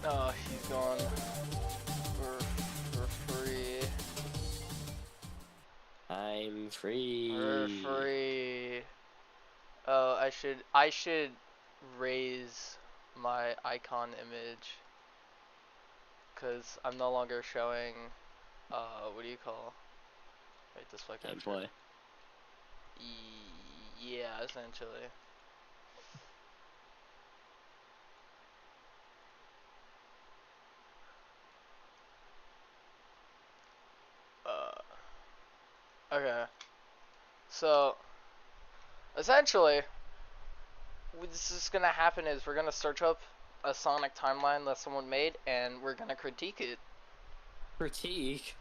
Oh, he's gone for free. I'm For free. free. Oh, I should raise my icon image because I'm no longer showing what do you call? Wait, display capture. Gameplay. Yeah, essentially. Okay. So, essentially, what's just gonna happen is we're gonna search up a Sonic timeline that someone made, and we're gonna critique it. Critique?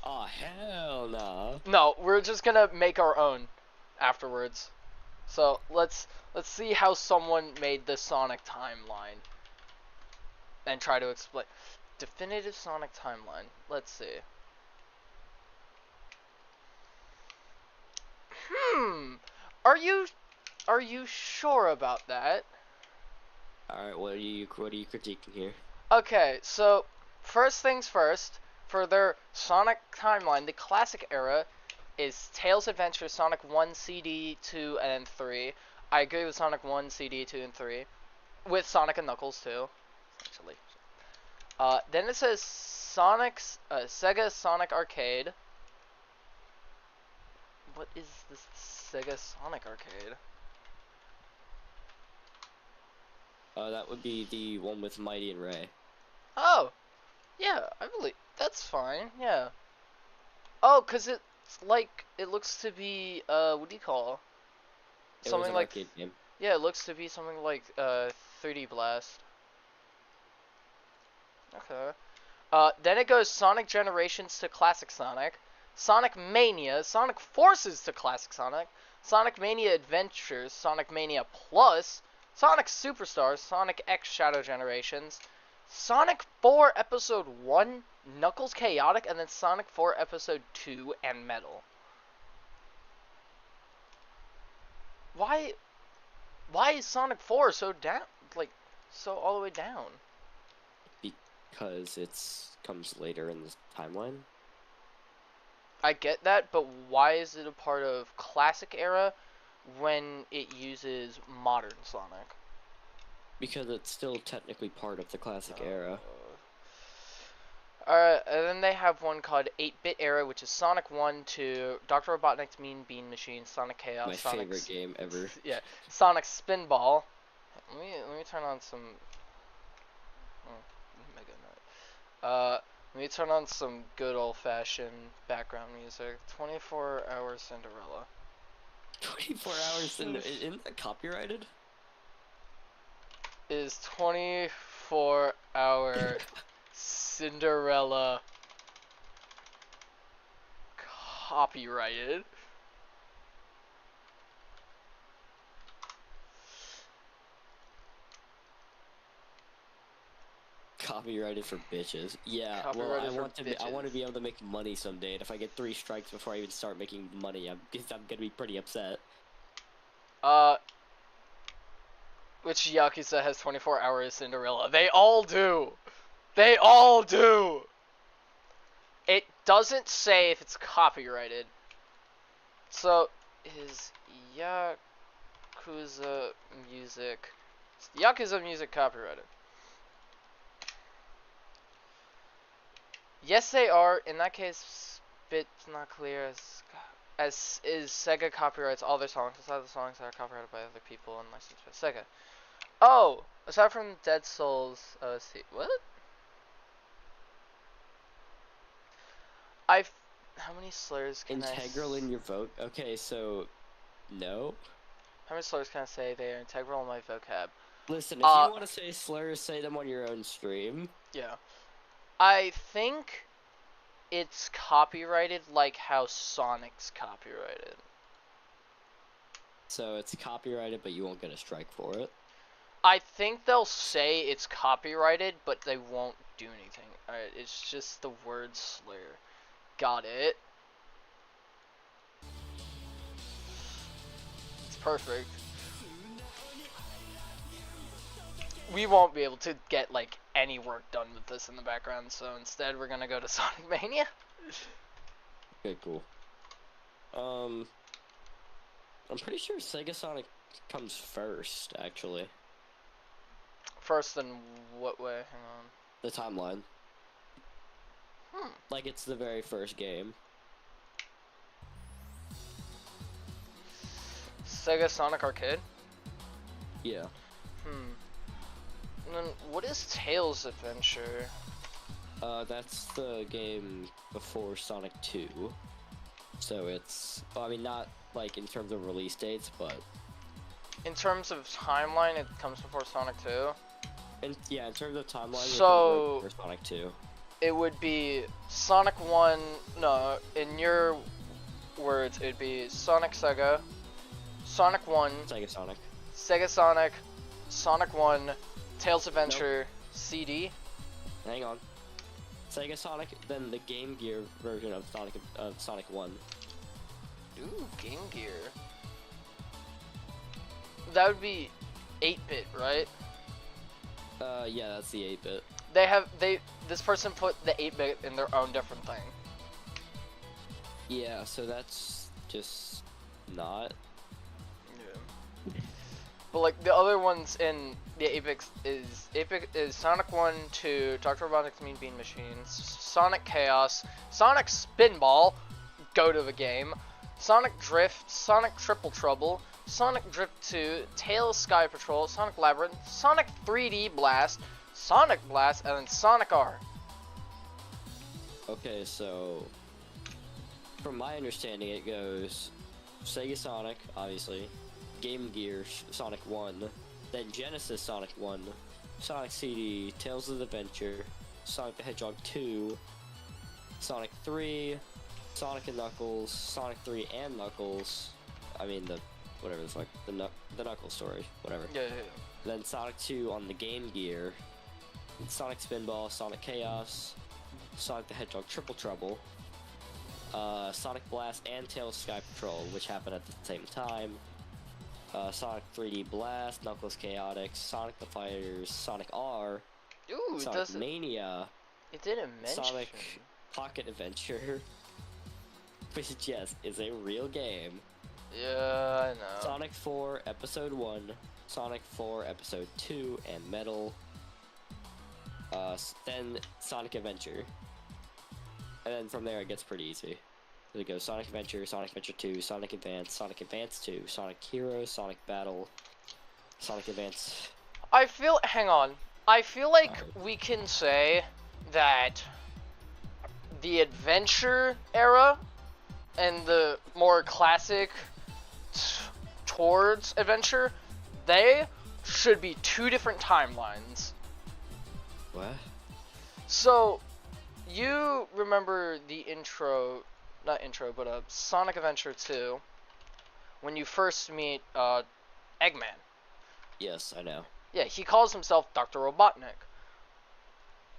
Oh, hell no. No, we're just gonna make our own afterwards. So let's see how someone made the Sonic timeline and try to explain. Definitive Sonic timeline. Let's see. Are you sure about that? Alright, what are you critiquing here? Okay, so first things first, for their Sonic timeline, the classic era is Tails Adventure, Sonic 1, CD, 2, and 3. I agree with Sonic 1, CD, 2, and 3. With Sonic and Knuckles, too. Essentially. Then it says Sega Sonic Arcade. What is this Sega Sonic Arcade? That would be the one with Mighty and Ray. Oh, yeah, I believe that's fine. Yeah. Oh, cause it's like it looks to be what do you call? It was Something an like arcade game. yeah, it looks to be something like 3D Blast. Okay. Then it goes Sonic Generations to Classic Sonic, Sonic Mania, Sonic Forces to Classic Sonic, Sonic Mania Adventures, Sonic Mania Plus, Sonic Superstars, Sonic X Shadow Generations, Sonic 4 Episode 1, Knuckles Chaotic, and then Sonic 4 Episode 2 and Metal. Why is Sonic 4 so down, like, so all the way down? Because it comes later in the timeline. I get that, but why is it a part of classic era when it uses modern Sonic? Because it's still technically part of the classic era. Alright, and then they have one called 8-Bit Era, which is Sonic 1 to Dr. Robotnik's Mean Bean Machine, Sonic Chaos, My favorite game ever. Yeah, Sonic Spinball. Let me turn on some. Oh, Mega Nut. Let me turn on some good old-fashioned background music. 24 Hour Cinderella. 24 hours isn't that copyrighted? Is 24 Hour Cinderella copyrighted? Copyrighted for bitches. Yeah, Copyrighted well, for I want to bitches. be able to make money someday, and if I get 3 strikes before I even start making money, I'm gonna be pretty upset. Which Yakuza has 24 Hours Cinderella? They all do! They all do! It doesn't say if it's copyrighted. So, is Yakuza music... Yakuza music copyrighted? Yes, they are. In that case, it's not clear as is Sega copyrights all their songs, aside the songs that are copyrighted by other people and licensed by Sega. Oh, aside from Dead Souls, see, what? How many slurs can Integral in your vote? Okay, so, no? How many slurs can I say? They are integral in my vocab. Listen, if you want to say slurs, say them on your own stream. Yeah. I think it's copyrighted like how Sonic's copyrighted. So it's copyrighted, but you won't get a strike for it? I think they'll say it's copyrighted, but they won't do anything. Alright, it's just the word slur. Got it. It's perfect. we won't be able to get like any work done with this in the background. So instead, we're gonna go to Sonic Mania. Okay, cool. I'm pretty sure Sega Sonic comes first, actually. First, in what way? Hang on. The timeline. Like, it's the very first game. Sega Sonic Arcade? Yeah. And then, what is Tails Adventure? That's the game before Sonic 2. So it's, well, I mean, not like in terms of release dates, but In terms of timeline, it comes before Sonic 2. in terms of timeline, So- it comes before Sonic 2. It would be Sonic 1, no, in your words, it'd be Sonic Sega, Sonic 1, Sega Sonic. Sega Sonic, Sonic 1, Tails Adventure, CD. Hang on. Sega Sonic, then the Game Gear version of Sonic 1. Ooh, Game Gear. That would be 8-bit, right? Yeah, that's the 8-bit. This person put the 8-bit in their own different thing. Yeah, so that's just not. Yeah. But like the other ones in the 8-bit is Sonic 1, 2, Dr. Robotnik's Mean Bean Machines, Sonic Chaos, Sonic Spinball, go to the game, Sonic Drift, Sonic Triple Trouble, Sonic Drift 2, Tails Sky Patrol, Sonic Labyrinth, Sonic 3D Blast, Sonic Blast, and then Sonic R. Okay, so from my understanding, it goes Sega Sonic, obviously, Game Gear Sonic 1, then Genesis Sonic 1, Sonic CD, Tales of Adventure, Sonic the Hedgehog 2, Sonic 3, Sonic and Knuckles, Sonic 3 and Knuckles, I mean whatever the fuck, the Knuckles story, whatever. Yeah. Then Sonic 2 on the Game Gear, Sonic Spinball, Sonic Chaos, Sonic the Hedgehog Triple Trouble, Sonic Blast and Tails Sky Patrol, which happened at the same time, Sonic 3D Blast, Knuckles Chaotix, Sonic the Fighters, Sonic R, Ooh, Sonic Mania, it didn't mention. Sonic Pocket Adventure, which, yes, is a real game. Yeah, I know. Sonic 4 Episode 1, Sonic 4 Episode 2, and Metal. Then Sonic Adventure. And then from there it gets pretty easy. So it goes Sonic Adventure, Sonic Adventure 2, Sonic Advance 2, Sonic Heroes, Sonic Battle, Sonic Advance. Hang on. I feel like we can say that the adventure era and the more classic towards adventure, they should be two different timelines. What? So, you remember the Sonic Adventure 2, when you first meet Eggman. Yes, I know. Yeah, he calls himself Dr. Robotnik.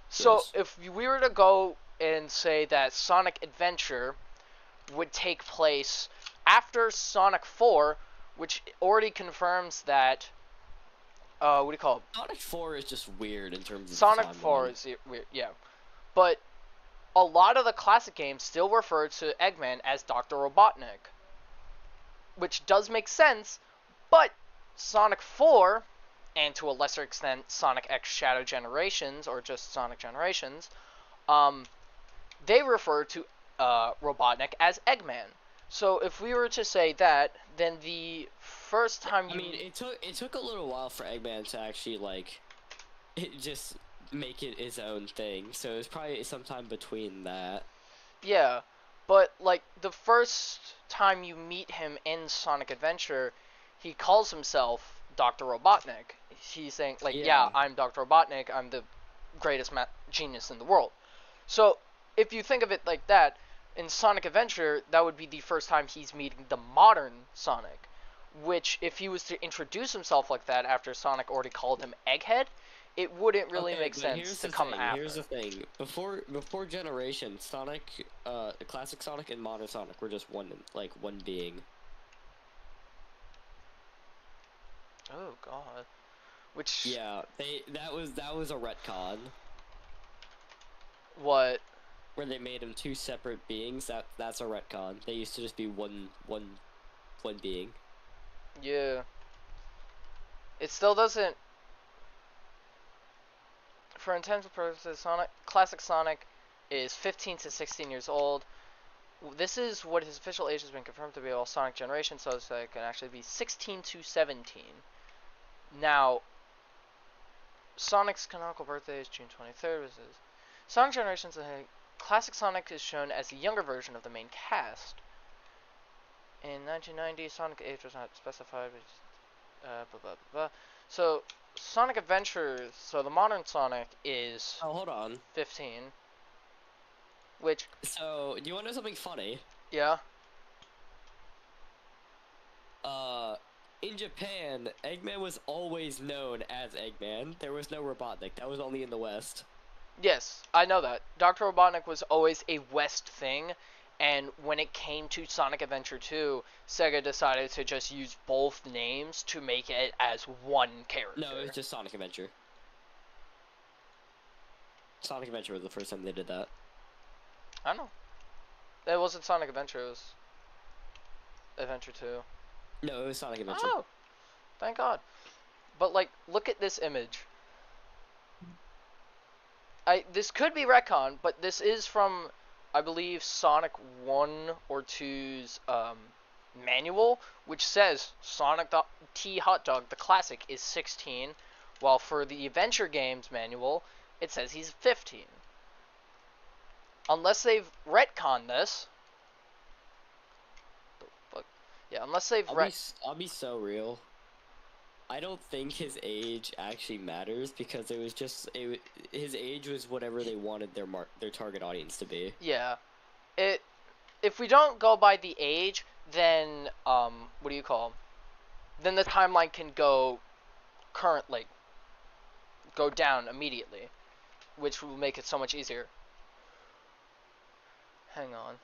So, Yes. if we were to go and say that Sonic Adventure would take place after Sonic 4, which already confirms that, what do you call it? Sonic 4 is just weird in terms of Sonic timeline. 4 is weird, yeah. But a lot of the classic games still refer to Eggman as Dr. Robotnik, which does make sense, but Sonic 4, and to a lesser extent Sonic X Shadow Generations, or just Sonic Generations, they refer to Robotnik as Eggman. So if we were to say that, then the first time you... I mean, it took a little while for Eggman to actually, like, just make it his own thing, so it's probably sometime between that. Yeah, but, like, the first time you meet him in Sonic Adventure, he calls himself Dr. Robotnik. He's saying, like, yeah, I'm Dr. Robotnik, I'm the greatest genius in the world. So, if you think of it like that, in Sonic Adventure, that would be the first time he's meeting the modern Sonic. Which, if he was to introduce himself like that after Sonic already called him Egghead, it wouldn't really make sense to come after. Here's the thing. Before Generation, Sonic, classic Sonic and modern Sonic were just one being. Oh, God. Which Yeah, that was a retcon what? where they made them two separate beings. That's a retcon. They used to just be one being. Yeah. It still doesn't. For intents purposes, Classic Sonic is 15 to 16 years old. This is what his official age has been confirmed to be all Sonic Generation, so it can actually be 16 to 17. Now, Sonic's canonical birthday is June 23rd. Sonic Generations, Classic Sonic is shown as the younger version of the main cast. In 1990, Sonic age was not specified. Blah, blah, blah, blah. So, Sonic Adventures, so the modern Sonic is Oh, hold on. 15. Which, So, do you want to know something funny? yeah. In Japan, Eggman was always known as Eggman. There was no Robotnik. That was only in the West. Yes, I know that. Dr. Robotnik was always a West thing, and when it came to Sonic Adventure 2, Sega decided to just use both names to make it as one character. No, it was just Sonic Adventure. Sonic Adventure was the first time they did that. I know. It wasn't Sonic Adventure, it was Adventure 2. No, it was Sonic Adventure. Oh, thank God. But, like, look at this image. This could be retcon, but this is from, I believe, Sonic 1 or 2's manual, which says Sonic T Hot Dog, the classic, is 16, while for the Adventure Games manual, it says he's 15. Unless they've retconned this. Yeah, unless they've I'll be so real. I don't think his age actually matters because it was just his age was whatever they wanted their target audience to be. Yeah. If we don't go by the age, then what do you call? Then the timeline can go go down immediately, which will make it so much easier. Hang on.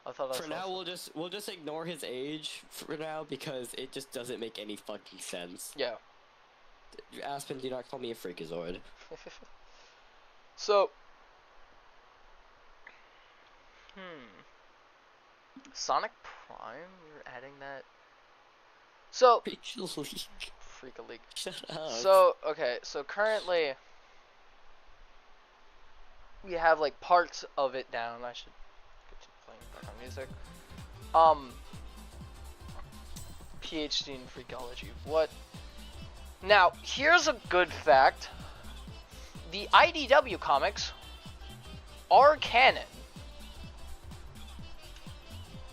I thought for now, we'll just ignore his age for now because it just doesn't make any fucking sense. Yeah. Aspen, do not call me a freakazoid. So, Sonic Prime? You're adding that? So, Freak a League. Shut up. So, okay, so currently, we have, like, parts of it down. I should get to playing background music. PhD in Freakology. What? Now, here's a good fact. The IDW comics are canon.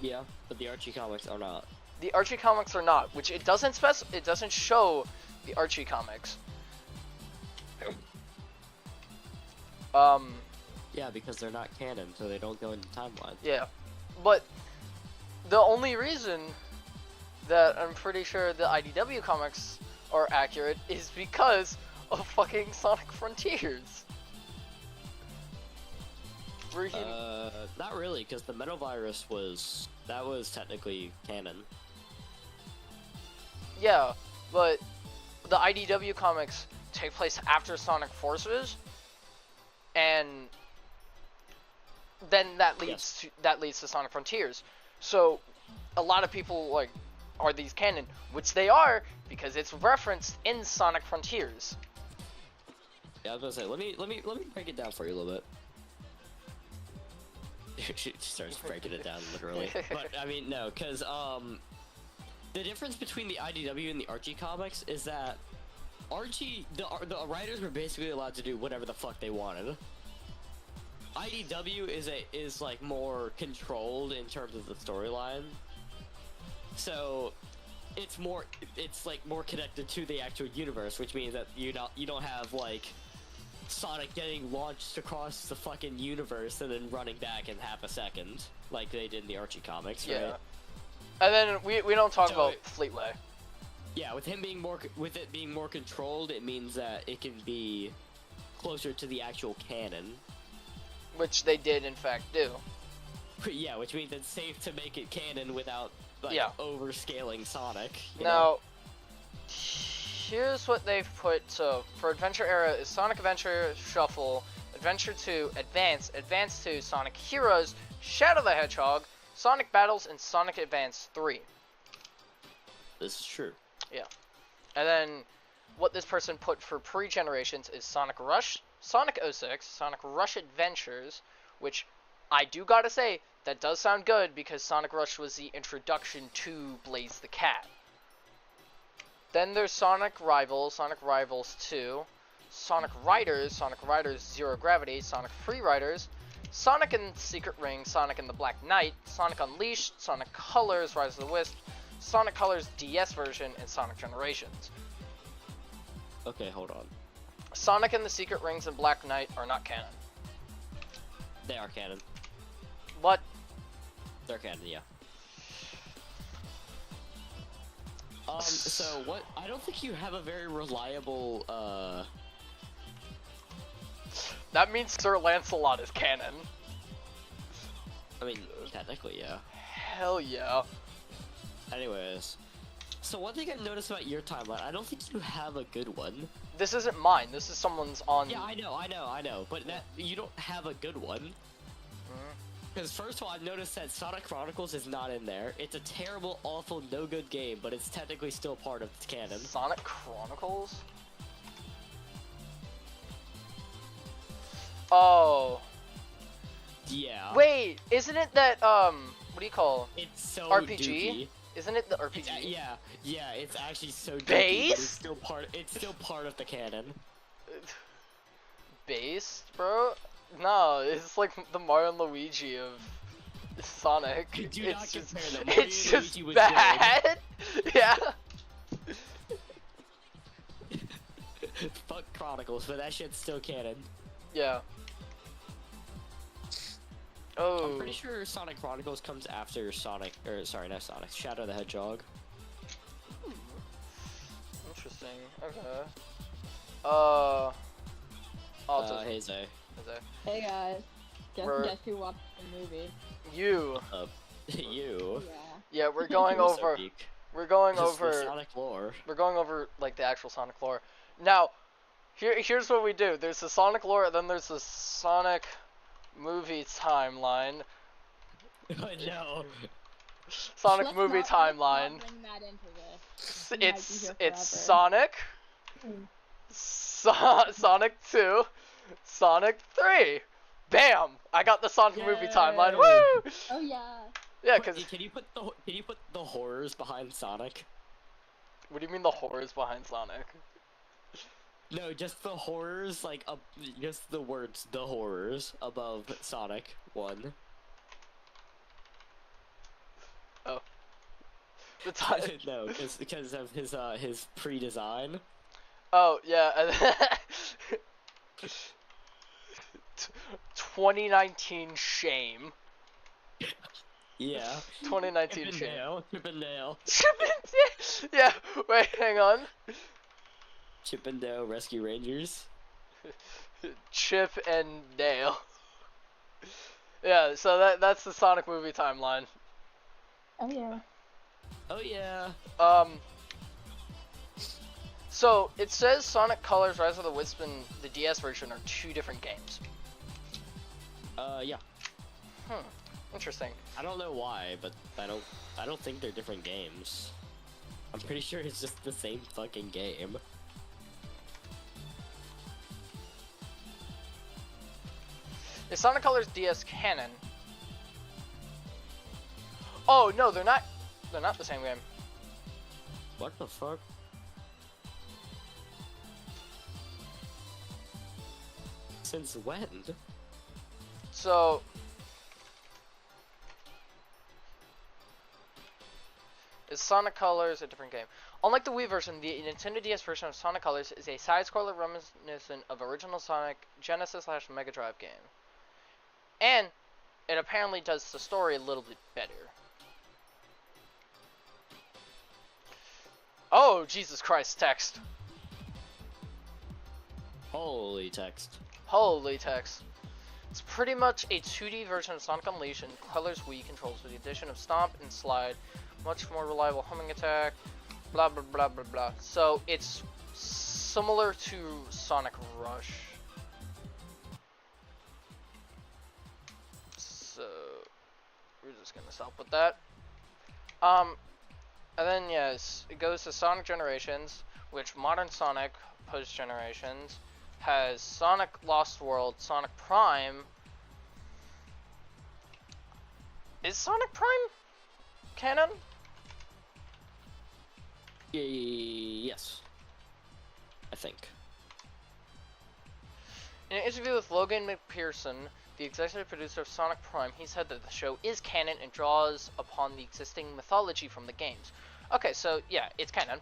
Yeah, but the Archie comics are not. The Archie comics are not, which it doesn't it doesn't show the Archie comics. Yeah, because they're not canon, so they don't go into timeline. Yeah, but the only reason that I'm pretty sure the IDW comics are accurate is because of fucking Sonic Frontiers. Not really, because the Metavirus was technically canon. Yeah, but the IDW comics take place after Sonic Forces, and then that leads to Sonic Frontiers. So a lot of people like, are these canon? Which they are, because it's referenced in Sonic Frontiers. Yeah, I was gonna say, let me break it down for you a little bit. She starts breaking it down literally. But I mean, no, because the difference between the IDW and the Archie comics is that Archie, the writers were basically allowed to do whatever the fuck they wanted. IDW is like more controlled in terms of the storyline, so it's like more connected to the actual universe, which means that you don't have like Sonic getting launched across the fucking universe and then running back in half a second like they did in the Archie comics, right? Yeah. And then we don't talk about it, Fleetway. Yeah, with it being more controlled, it means that it can be closer to the actual canon. Which they did in fact do. Yeah, which means it's safe to make it canon without like overscaling Sonic. Now, here's what they've put. So for Adventure Era is Sonic Adventure Shuffle, Adventure 2 Advance, Advance 2 Sonic Heroes, Shadow the Hedgehog, Sonic Battles, and Sonic Advance 3. This is true. Yeah. And then what this person put for pre-generations is Sonic Rush, Sonic 06, Sonic Rush Adventures, which I do gotta say, that does sound good because Sonic Rush was the introduction to Blaze the Cat. Then there's Sonic Rivals 2, Sonic Riders Zero Gravity, Sonic Free Riders, Sonic and Secret Ring, Sonic and the Black Knight, Sonic Unleashed, Sonic Colors Rise of the Wisp, Sonic Colors DS version, and Sonic Generations. Okay, hold on. Sonic and the Secret Rings and Black Knight are not canon. They are canon. But They're canon, yeah. So what? I don't think you have a very reliable, that means Sir Lancelot is canon. I mean, technically, yeah. Hell yeah. Anyways, so one thing I've noticed about your timeline, I don't think you have a good one. This isn't mine. This is someone's on. Yeah, I know. But that you don't have a good one. Because first of all, I've noticed that Sonic Chronicles is not in there. It's a terrible, awful, no good game, but it's technically still part of the canon. Sonic Chronicles? Oh. Yeah. Wait, isn't it that, what do you call it? It's so RPG? dookie. Isn't it the RPG? Yeah, it's actually so dookie, but Base? it's still part of the canon. Base, bro? No, it's like the Mario and Luigi of Sonic. Do it's not just, compare them. Mario it's and just Luigi was bad. Yeah. Fuck Chronicles, but that shit's still canon. Yeah. Oh. I'm pretty sure Sonic Chronicles comes after Sonic, or sorry, not Sonic, Shadow the Hedgehog. Interesting. Okay. Oh, Hey Zay. Hey guys, guess who watched the movie? You. You. Yeah. Yeah, we're going over. We're going Just over. the Sonic lore. We're going over like the actual Sonic lore. Now, here's what we do. There's the Sonic lore, and then there's the Sonic movie timeline. No. Sonic Let's movie not timeline. bring that into this. It's forever. Sonic, Sonic 2, Sonic 3. Bam! I got the Sonic movie timeline. Yay! Woo! Oh yeah. Yeah, cause Can you put the horrors behind Sonic? what do you mean the horrors behind Sonic? No, just the horrors, like just the words "the horrors" above Sonic 1. Oh. The time. No, because of his pre-design. Oh yeah. and 2019 shame. Yeah. 2019 shame. Chippendale. Yeah. Wait, hang on. Chippendale Rescue Rangers. Chip and Dale. Yeah. So that's the Sonic movie timeline. Oh yeah. Oh yeah. So it says Sonic Colors Rise of the Wisp and the DS version are two different games. Yeah. Interesting. I don't know why, but I don't think they're different games. I'm pretty sure it's just the same fucking game. Is Sonic Colors DS canon? Oh no, they're not. They're not the same game. What the fuck? Since when? So is Sonic Colors a different game? Unlike the Wii version, the Nintendo DS version of Sonic Colors is a side-scroller reminiscent of original Sonic Genesis/Mega Drive game. And it apparently does the story a little bit better. Oh, Jesus Christ, text. Holy text. Holy text. It's pretty much a 2D version of Sonic Unleashed and Colors Wii controls with the addition of Stomp and Slide, much more reliable homing attack, blah blah blah blah blah. So it's similar to Sonic Rush. So we're just gonna stop with that. And then yes, it goes to Sonic Generations, which modern Sonic post Generations has Sonic Lost World, Sonic Prime. Is Sonic Prime canon? Yes. I think. In an interview with Logan McPherson, the executive producer of Sonic Prime, he said that the show is canon and draws upon the existing mythology from the games. Okay, so yeah, it's canon.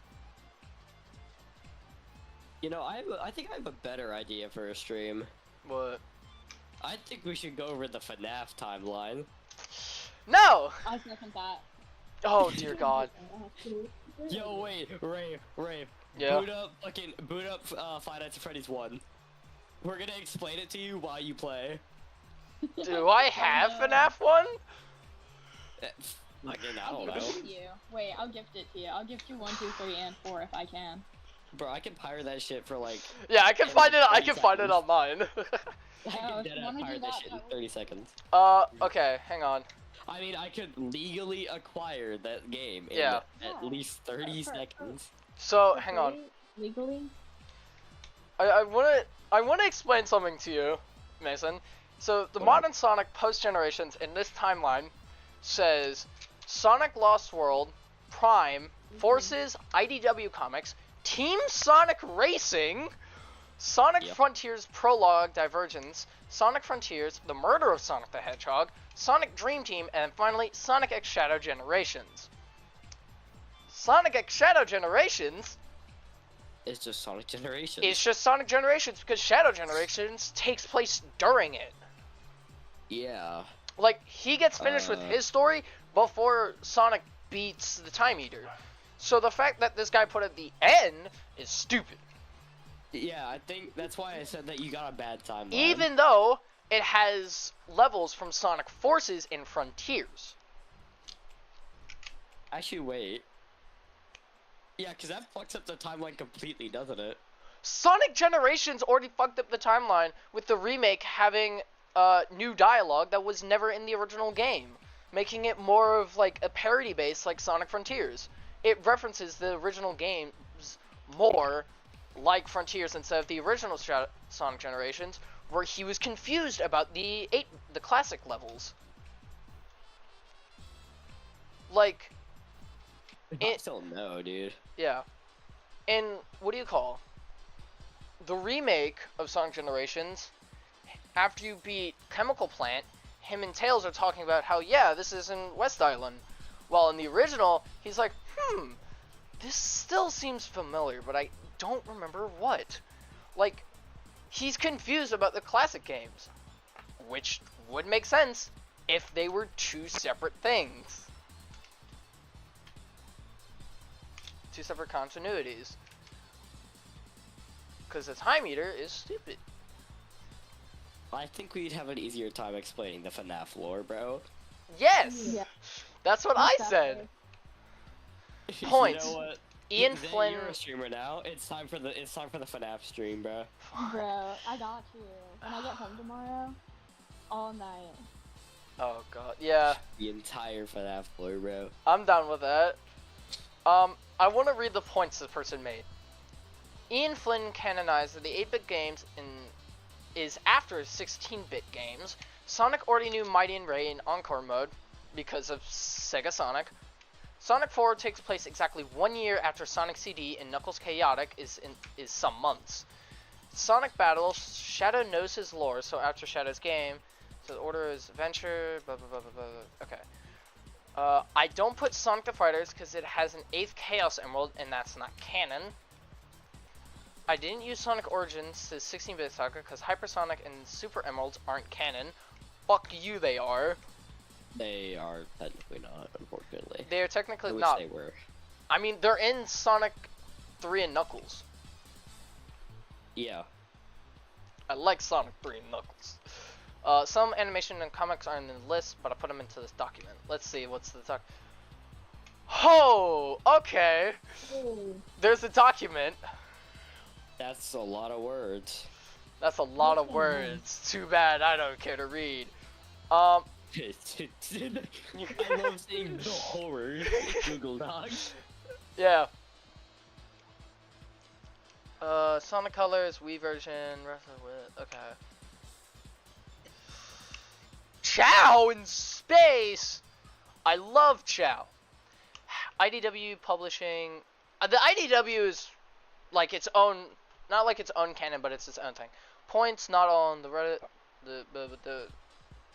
You know, I think I have a better idea for a stream. What? I think we should go over the FNAF timeline. No! I second that. Oh dear God. Yo, wait, Ray. Yeah. Boot up Five Nights at Freddy's 1. We're gonna explain it to you while you play. Do I have FNAF 1? Fucking, I I'll don't gift know. it to you. Wait, I'll gift it to you. I'll gift you 1, 2, 3, and 4 if I can. Bro, I can pirate that shit for like... Yeah, I can In find it. like I 30 can find it seconds. online. I can Oh, dead wanna do pirate that that, shit in that 30 seconds. Okay, hang on. I mean, I could legally acquire that game in Yeah. at Yeah. least 30 For- seconds. So hang on. Legally? I wanna explain something to you, Mason. So the What? modern Sonic post Generations in this timeline says Sonic Lost World, Prime, Forces, IDW Comics, Team Sonic Racing, Sonic Yep. Frontiers Prologue Divergence, Sonic Frontiers, The Murder of Sonic the Hedgehog, Sonic Dream Team, and finally Sonic X Shadow Generations. Sonic X Shadow Generations It's just Sonic Generations. is just Sonic Generations because Shadow Generations takes place during it. Yeah. Like, he gets finished with his story before Sonic beats the Time Eater. So the fact that this guy put at the end is stupid. Yeah, I think that's why I said that you got a bad timeline. Even though it has levels from Sonic Forces and Frontiers. Actually, wait. Yeah, because that fucks up the timeline completely, doesn't it? Sonic Generations already fucked up the timeline with the remake having new dialogue that was never in the original game, making it more of like a parody base like Sonic Frontiers. It references the original games more like Frontiers instead of the original Sonic Generations, where he was confused about the classic levels. Like, I still know, dude. yeah. And what do you call? The remake of Sonic Generations, after you beat Chemical Plant, him and Tails are talking about how, yeah, this is in West Island. While in the original, he's like, this still seems familiar, but I don't remember what. Like, he's confused about the classic games, which would make sense if they were two separate things. Two separate continuities. Because the Time Eater is stupid. I think we'd have an easier time explaining the FNAF lore, bro. Yes! Yeah. That's what I said. Points. You know what? Ian Zay, Flynn. You're a streamer now. It's time for the FNAF stream, bro. Bro, I got you. When I get home tomorrow, all night. Oh god, yeah. The entire FNAF lore, bro. I'm down with that. I want to read the points the person made. Ian Flynn canonized that the 8-bit games is after 16-bit games. Sonic already knew Mighty and Ray in Encore mode because of Sega Sonic. Sonic 4 takes place exactly 1 year after Sonic CD, and Knuckles Chaotic is some months. Sonic Battle, Shadow knows his lore, so after Shadow's game, so the order is Adventure, blah blah blah blah blah. Okay. I don't put Sonic the Fighters because it has an 8th Chaos Emerald, and that's not canon. I didn't use Sonic Origins to 16-bit Saga because Hypersonic and Super Emeralds aren't canon. Fuck you, they are. They are technically not, unfortunately. They are technically I wish not. they were. I mean, they're in Sonic 3 and Knuckles. Yeah. I like Sonic 3 and Knuckles. Some animation and comics are in the list, but I put them into this document. Let's see, what's the doc? Oh, okay. Ooh. There's a document. That's a lot of words. That's a lot of Listen, words. Too bad I don't care to read. I love seeing the horror Google Docs. Yeah. Sonic Colors, Wii version, Wrestling with, okay. Chow in space! I love Chow. IDW Publishing, the IDW is like its own, not like its own canon, but it's its own thing. Points not on the Reddit,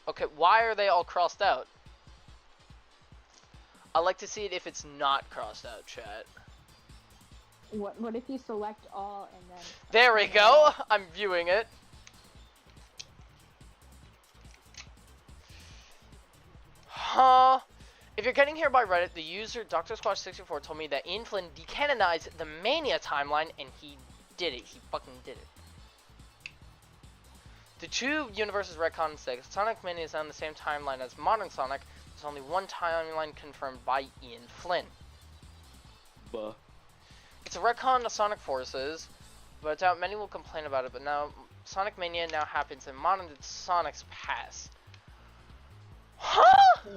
okay, why are they all crossed out? I like to see it if it's not crossed out, chat. What if you select all and then? There we go. I'm viewing it. Huh? If you're getting here by Reddit, the user Dr. Squash64 told me that Ian Flynn decanonized the Mania timeline, and he did it. He fucking did it. The two universes retcon six. Sonic Mania is on the same timeline as modern Sonic. There's only one timeline confirmed by Ian Flynn. Buh. It's a retcon of Sonic Forces, but I doubt many will complain about it. But now, Sonic Mania now happens in modern Sonic's past. Huh?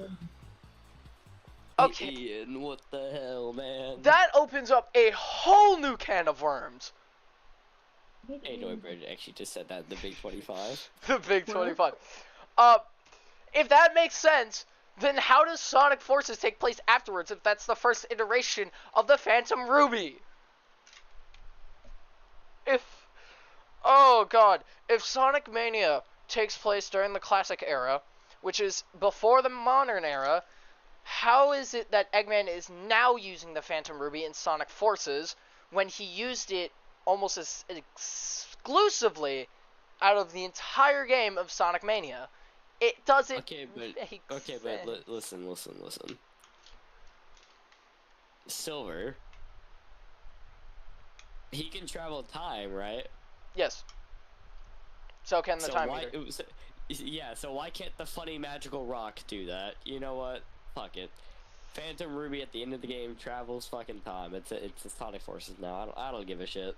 Okay. Ian, what the hell, man? That opens up a whole new can of worms. Hey, Norbert actually just said that in the Big 25. The Big 25. If that makes sense, then how does Sonic Forces take place afterwards if that's the first iteration of the Phantom Ruby? Oh god, if Sonic Mania takes place during the classic era, which is before the modern era, how is it that Eggman is now using the Phantom Ruby in Sonic Forces when he used it almost as exclusively out of the entire game of Sonic Mania? It doesn't make sense. Listen. Silver. He can travel time, right? Yes. So can the time meter. Yeah, so why can't the funny magical rock do that? You know what? Fuck it. Phantom Ruby at the end of the game travels fucking time. It's a Sonic Forces now. I don't give a shit.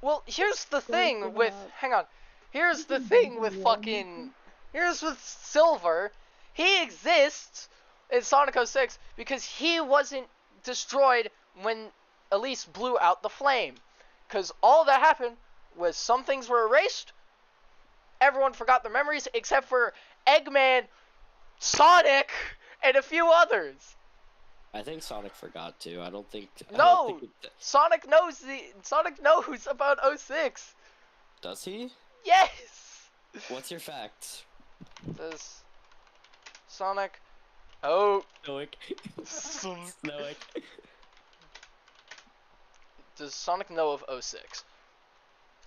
Well, here's the thing with hang on. Here's the thing with fucking here's with Silver. He exists in Sonic 06 because he wasn't destroyed when Elise blew out the flame. Cause all that happened was some things were erased. Everyone forgot their memories except for Eggman, Sonic, and a few others. I think Sonic forgot to. I don't think. Sonic knows about 06. Does he? Yes. What's your fact? Does Sonic? Oh. Stoic. Stoic. Does Sonic know of 06?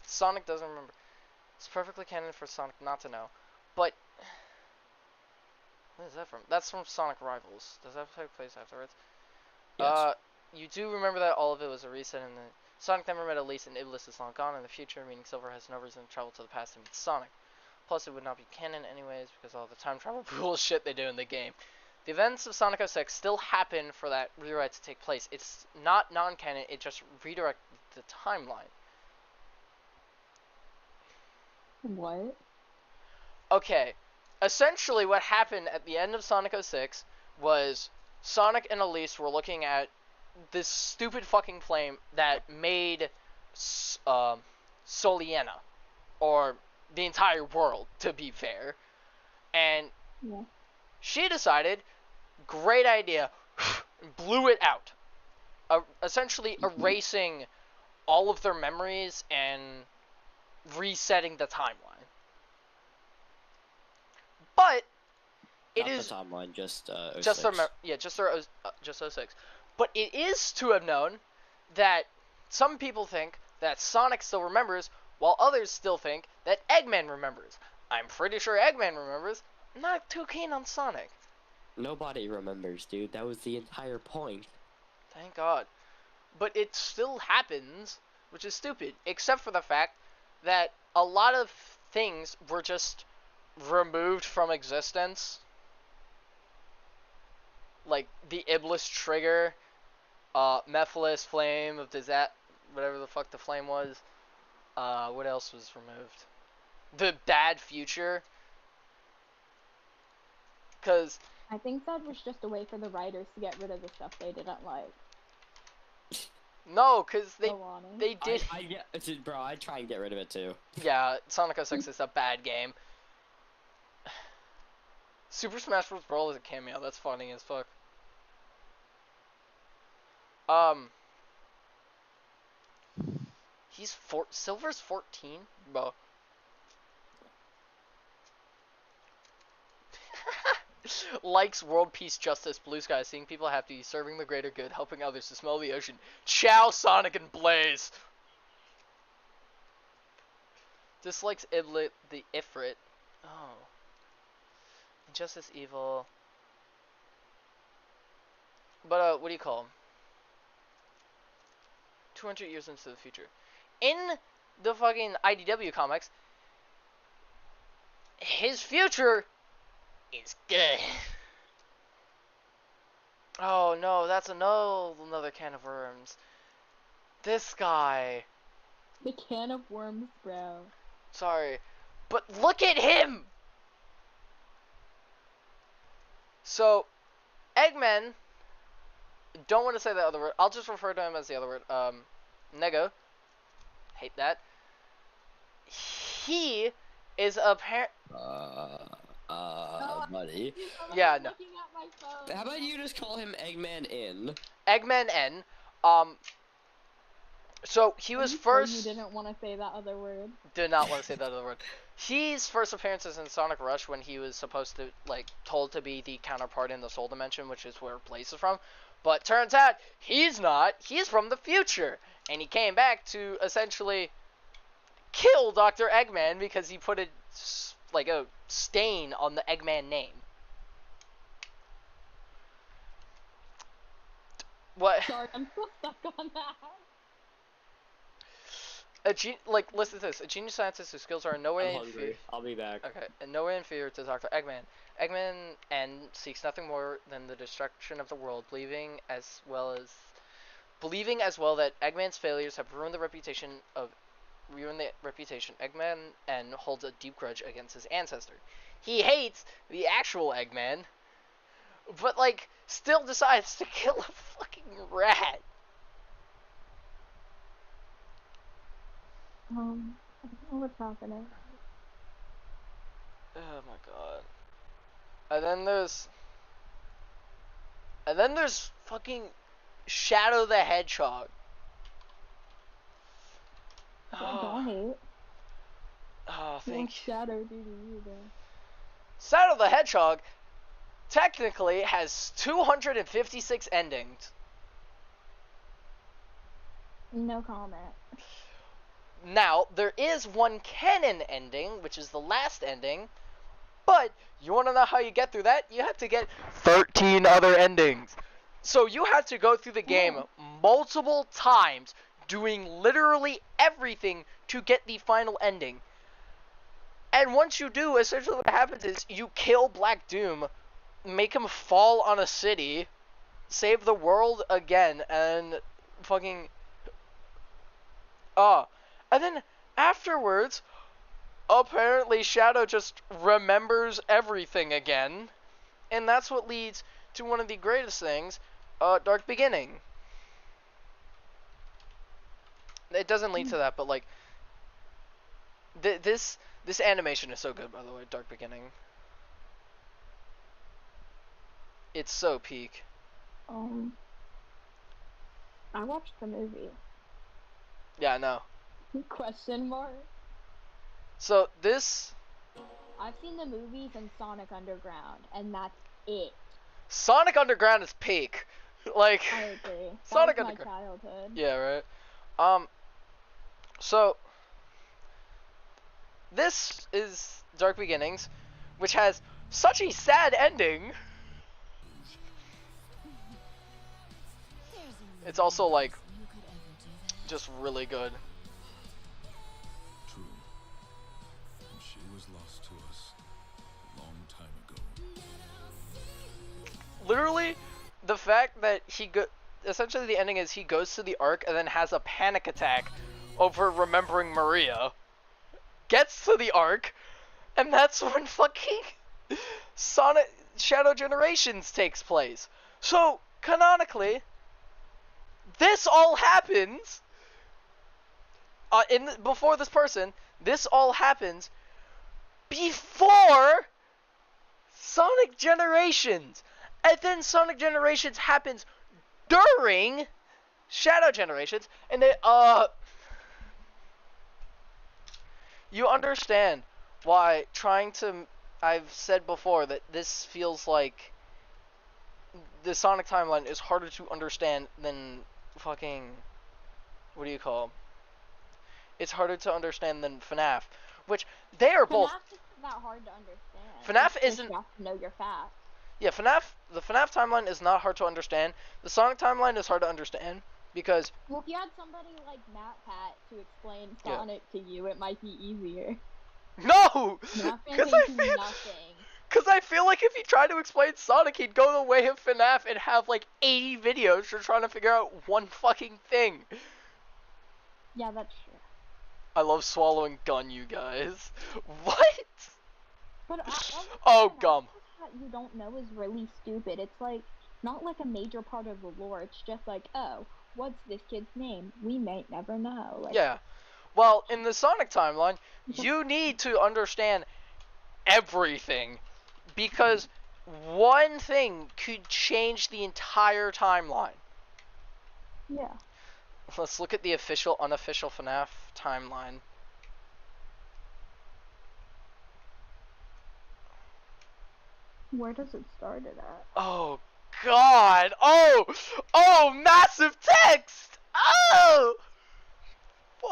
Sonic doesn't remember. It's perfectly canon for Sonic not to know. But what is that from? That's from Sonic Rivals. Does that take place afterwards? Yes. You do remember that all of it was a reset, and Sonic never met Elise, and Iblis is long gone in the future, meaning Silver has no reason to travel to the past to meet Sonic. Plus, it would not be canon anyways because all the time travel bullshit they do in the game. The events of Sonic 06 still happen for that rewrite to take place. It's not non-canon, it just redirects the timeline. What? Okay, essentially what happened at the end of Sonic 06 was Sonic and Elise were looking at this stupid fucking flame that made Soliana, or the entire world, to be fair. And Yeah. she decided, great idea, blew it out. Essentially erasing all of their memories and resetting the timeline. But it Not is the timeline, just 06. just 06. But it is to have known that some people think that Sonic still remembers, while others still think that Eggman remembers. I'm pretty sure Eggman remembers. I'm not too keen on Sonic. Nobody remembers, dude. That was the entire point. Thank God. But it still happens, which is stupid, except for the fact that a lot of things were just removed from existence. Like the Iblis trigger, Mephiles Flame of whatever the fuck the flame was. What else was removed? The bad future. Cause I think that was just a way for the writers to get rid of the stuff they didn't like. no, cause Go on. they did. Bro, I'd try and get rid of it too. Yeah, Sonic 06 is a bad game. Super Smash Bros. Brawl is a cameo. That's funny as fuck. Silver's 14, bro. Likes world peace, justice, blue sky, seeing people happy, serving the greater good, helping others to smell the ocean. Ciao, Sonic and Blaze. Dislikes Iblit the Ifrit. Oh. Injustice, evil. But what do you call him? 200 years into the future. In the fucking IDW comics, his future is good. Oh no, that's another can of worms. This guy. The can of worms, bro. Sorry, but look at him! So, Eggman, don't want to say the other word, I'll just refer to him as the other word, Nego, hate that. He is apparent. Buddy. Yeah, no. Looking at my phone. How about you just call him Eggman N? Eggman N. So he was Are you sure first. You didn't want to say that other word. Did not want to say that other word. His first appearances in Sonic Rush when he was supposed to, told to be the counterpart in the Soul Dimension, which is where Blaze is from. But turns out he's not. He's from the future, and he came back to essentially kill Dr. Eggman because he put a stain on the Eggman name. What? Sorry, I'm still stuck on that. Listen to this. A genius scientist whose skills are in no way I'm hungry. I'll be back. Okay, in no way inferior to Dr. Eggman. Eggman N seeks nothing more than the destruction of the world, believing as well that Eggman's failures have ruined the reputation. Eggman N holds a deep grudge against his ancestor. He hates the actual Eggman, but still decides to kill a fucking rat. I don't know what's happening. Oh my god. And then there's fucking Shadow the Hedgehog. Don't hate. Oh, thank you. Shadow do to you, though. Shadow the Hedgehog technically has 256 endings. No comment. Now, there is one canon ending, which is the last ending, but you want to know how you get through that? You have to get 13 other endings. So you have to go through the game multiple times, doing literally everything to get the final ending. And once you do, essentially what happens is you kill Black Doom, make him fall on a city, save the world again, and fucking... And then afterwards, apparently Shadow just remembers everything again. And that's what leads to one of the greatest things, Dark Beginning. It doesn't lead to that, but this animation is so good, by the way, Dark Beginning. It's so peak. I watched the movie. Yeah, I know. Question mark? So this... I've seen the movies and Sonic Underground, and that's it. Sonic Underground is peak. I agree. Sonic that was Underground. my childhood. Yeah, right. So this is Dark Beginnings, which has such a sad ending. It's also just really good. True. And she was lost to us a long time ago. Literally, the fact that essentially the ending is he goes to the Ark and then has a panic attack over remembering Maria. Gets to the Ark, and that's when fucking Sonic Shadow Generations takes place. So, canonically, this all happens before this person. This all happens before Sonic Generations, and then Sonic Generations happens during Shadow Generations, and they you understand why I've said before that this feels like the Sonic timeline is harder to understand than fucking, what do you call? It's harder to understand than FNAF, which they are both. FNAF isn't that hard to understand. FNAF It's just isn't. You have to know your facts. Yeah, the FNAF timeline is not hard to understand. The Sonic timeline is hard to understand because. Well, if you had somebody like MatPat to explain Yeah. Sonic to you, it might be easier. No! FNAF Because can do nothing. I feel like if he tried to explain Sonic, he'd go the way of FNAF and have like 80 videos for trying to figure out one fucking thing. Yeah, that's true. I love swallowing gun, you guys. What? But Oh, gum. That you don't know is really stupid. It's like not like a major part of the lore. It's just like, oh, what's this kid's name? We might never know. Like, Yeah. Well, in the Sonic timeline, you need to understand everything because one thing could change the entire timeline. Yeah. Let's look at the official, unofficial FNAF timeline. Where does it start it at? Oh, God. Oh, massive text. Oh.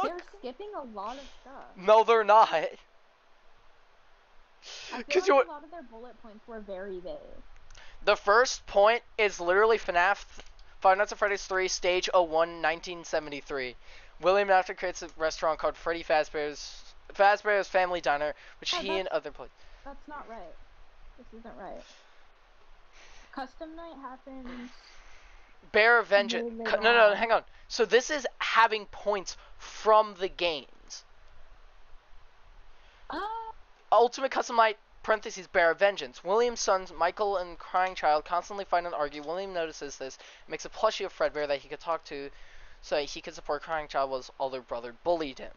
They're Fuck. skipping a lot of stuff. No, they're not. I feel 'Cause like a lot of their bullet points were very vague. The first point is literally FNAF Five Nights at Freddy's 3, Stage 01, 1973. William After creates a restaurant called Freddy Fazbear's Family Diner, which Oh, he and other players. That's not right. This isn't right. Custom night happens. Bear of Vengeance. Really No, no, long. hang on. So this is having points from the games. Ultimate Custom Night, parentheses, Bear of Vengeance. William's sons, Michael and Crying Child, constantly fight and argue. William notices this, makes a plushie of Fredbear that he could talk to so he could support Crying Child while his older brother bullied him.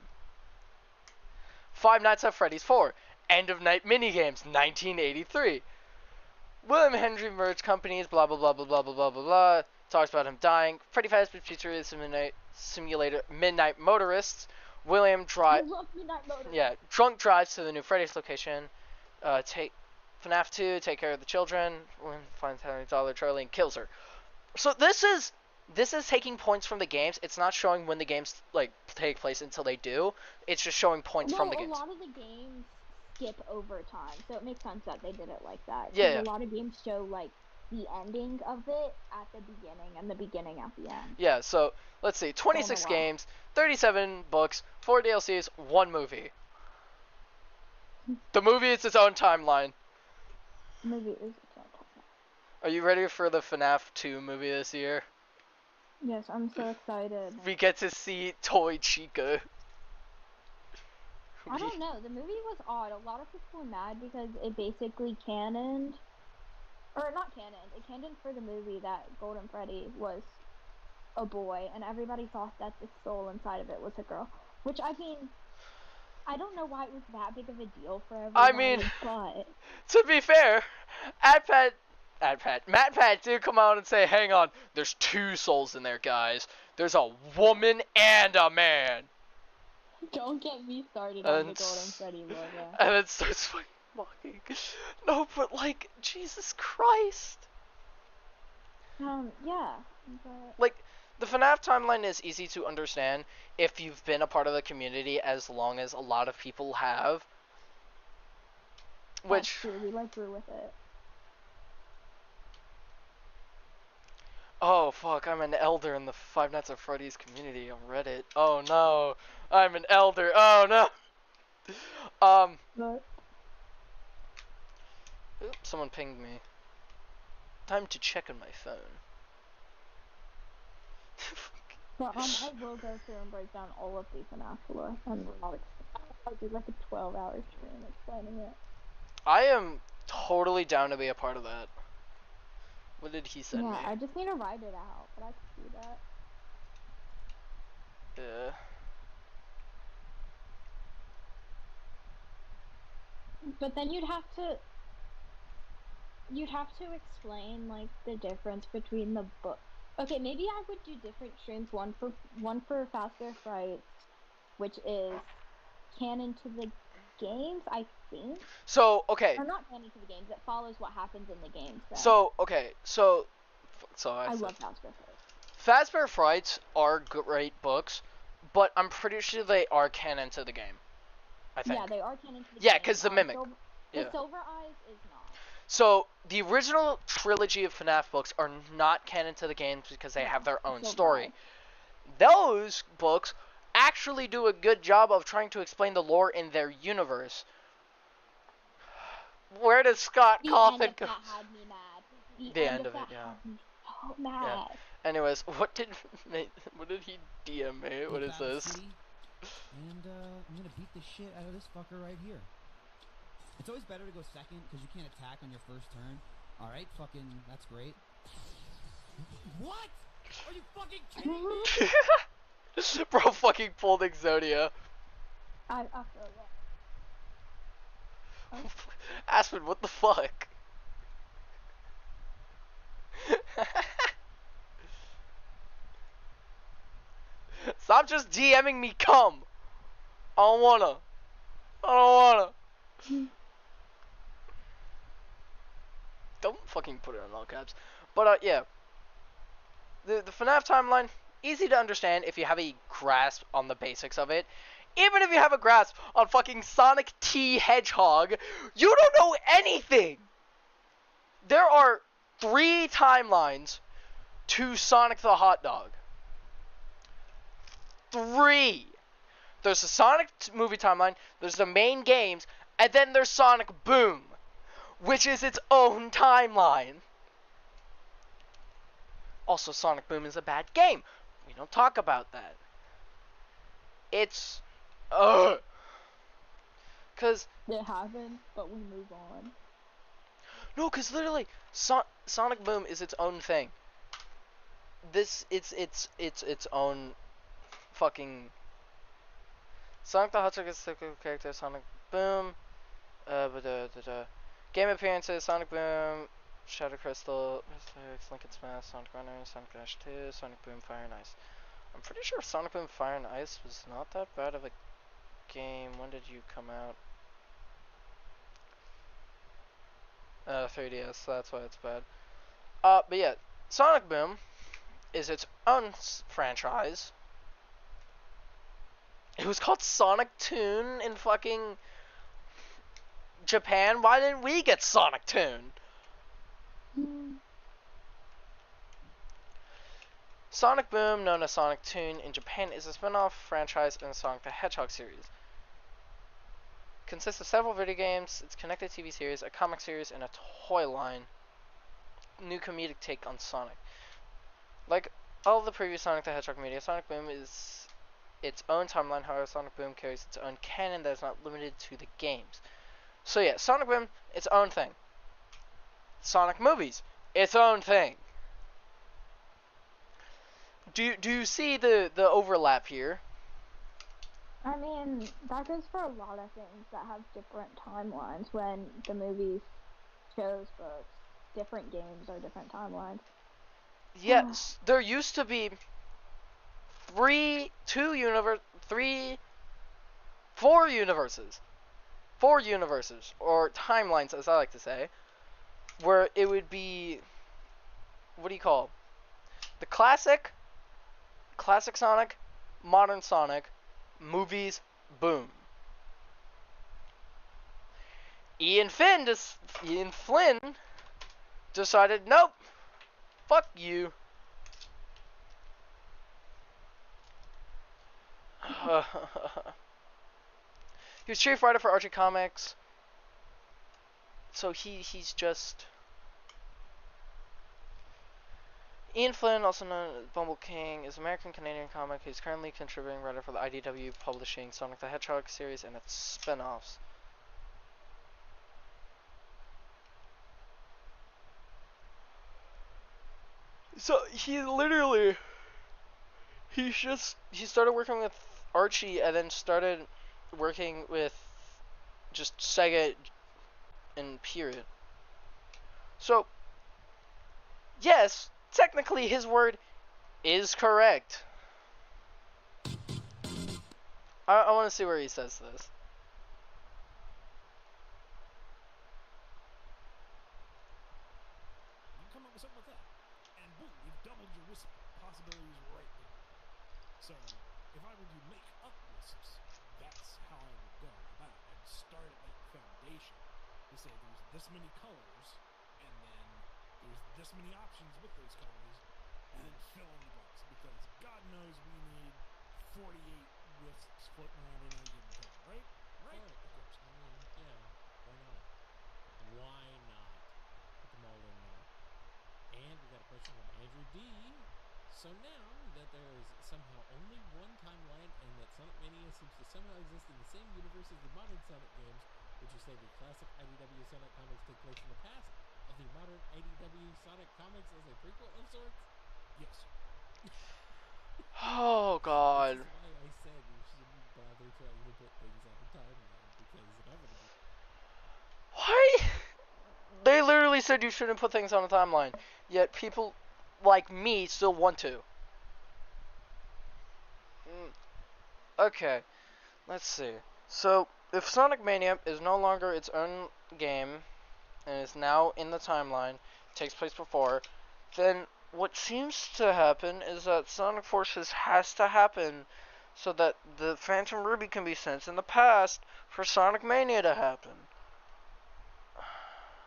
Five Nights at Freddy's 4, End of Night Minigames, 1983. William Henry merged companies, blah blah blah blah blah blah blah blah blah. Talks about him dying. Freddy Fazbear's Pizzeria Simulator, Midnight Motorists. William I love Midnight Motor. drunk drives to the new Freddy's location. Take FNAF 2, take care of the children. William finds $100 Charlie and kills her. So this is taking points from the games. It's not showing when the games like take place until they do. It's just showing points from the games. A lot of the games skip over time, so it makes sense that they did it like that. 'Cause Yeah. A lot of games show like the ending of it at the beginning and the beginning at the end. Yeah, so let's see. 26 wow. games, 37 books, 4 DLCs, 1 movie. The movie is its own timeline. Maybe it is. Are you ready for the FNAF 2 movie this year? Yes, I'm so excited. We get to see Toy Chica. I don't know. The movie was odd. A lot of people were mad because it basically canoned, or not canoned. It canoned for the movie that Golden Freddy was a boy, and everybody thought that the soul inside of it was a girl. Which, I mean, I don't know why it was that big of a deal for everybody. I mean, but to be fair, MatPat did come out and say, hang on, there's 2 souls in there, guys. There's a woman and a man. don't get me started on the And Golden Freddy logo. And it starts fucking mocking. No, but like, Jesus Christ. Yeah, but Like, the FNAF timeline is easy to understand if you've been a part of the community as long as a lot of people have. that's Which, true. We like grew with it. oh fuck, I'm an elder in the Five Nights at Freddy's community on Reddit. Oh no, I'm an elder. Oh no. But Oops, someone pinged me. Time to check on my phone. But I will go through and break down all of the FNAF lore, and I'll do like a 12-hour stream explaining it. I am totally down to be a part of that. What did he send Yeah, me? I just need to write it out, but I can do that. Yeah. But then you'd have to explain like the difference between the book. Okay, maybe I would do different streams. One for Fazbear Frights, which is canon to the games, I think. So, okay. Or not canon to the games. It follows what happens in the games. So, okay. So I love Fazbear Frights. Fazbear Frights are great books, but I'm pretty sure they are canon to the game. I think. Yeah, they are canon to the game. Yeah, because the Mimic. The Silver Eyes is not. So, the original trilogy of FNAF books are not canon to the games because they have their own story. Those books actually do a good job of trying to explain the lore in their universe. Where does Scott Cawthon go? That had me mad. The end of it, yeah. Had me so mad. Yeah. Anyways, what did he DM me? What is this? And I'm gonna beat the shit out of this fucker right here. It's always better to go second because you can't attack on your first turn. All right, fucking, that's great. What? Are you fucking kidding me? Bro, fucking pulled Exodia. I feel that. Aspen, what the fuck? Stop just DMing me cum. I don't wanna. Don't fucking put it in all caps. But, yeah. The FNAF timeline, easy to understand if you have a grasp on the basics of it. Even if you have a grasp on fucking Sonic T. Hedgehog, you don't know anything! There are 3 timelines to Sonic the Hot Dog. 3! There's the Sonic movie timeline, there's the main games, and then there's Sonic Boom, which is its own timeline. Also, Sonic Boom is a bad game. We don't talk about that. It's... Cause... It happened, but we move on. No, cause literally, Sonic Boom is its own thing. It's its own fucking... Sonic the Hedgehog is the character, Sonic Boom. Game appearances, Sonic Boom, Shadow Crystal, Lincoln Smash, Sonic Runner, Sonic Dash 2, Sonic Boom, Fire and Ice. I'm pretty sure Sonic Boom, Fire and Ice was not that bad of a game. When did you come out? 3DS, that's why it's bad. But yeah, Sonic Boom is its own franchise. It was called Sonic Toon in fucking Japan. Why didn't we get Sonic Toon? Sonic Boom, known as Sonic Toon in Japan, is a spin-off franchise in the Sonic the Hedgehog series. Consists of several video games, its connected TV series, a comic series, and a toy line. New comedic take on Sonic. Like all of the previous Sonic the Hedgehog media, Sonic Boom is its own timeline. However, Sonic Boom carries its own canon that is not limited to the games. So yeah, Sonic Boom, its own thing. Sonic movies, its own thing. Do you see the overlap here? I mean, that goes for a lot of things that have different timelines. When the movies, shows, books, different games are different timelines. Yes, there used to be 4 universes. 4 universes, or timelines as I like to say, where it would be, what do you call, the classic Sonic, modern Sonic, movies, boom. Ian Flynn decided, nope, fuck you. He was chief writer for Archie Comics, so he's just... Ian Flynn, also known as Bumble King, is an American-Canadian comic who's currently contributing writer for the IDW publishing Sonic the Hedgehog series and its spin-offs. So he literally, he started working with Archie and then started working with just Sega and period. So, yes, technically his word is correct. I want to see where he says this. You come up with something like that, and boom, you've doubled your wisp possibilities right there. So, if I were to make up wisps, that's how I would go about it. I'd start at that foundation to say there's this many colors, and then there's this many options with those colors, and then fill in the blanks, because God knows we need 48 wisps floating around in any given color, right? Right? Of course. I mean, yeah, why not? Why not? Put them all in there. And we got a question from Andrew D. So now that there is somehow only one timeline and that Sonic Mania seems to somehow exist in the same universe as the modern Sonic games, would you say the classic IDW Sonic comics take place in the past of the modern IDW Sonic comics as a prequel of sorts? Yes. Oh God. This is why I said you shouldn't bother trying to put things on the timeline, because inevitably. Why? They literally said you shouldn't put things on a timeline, yet people like me still want to. Okay, let's see. So, if Sonic Mania is no longer its own game and is now in the timeline, takes place before, then what seems to happen is that Sonic Forces has to happen so that the Phantom Ruby can be sent in the past for Sonic Mania to happen.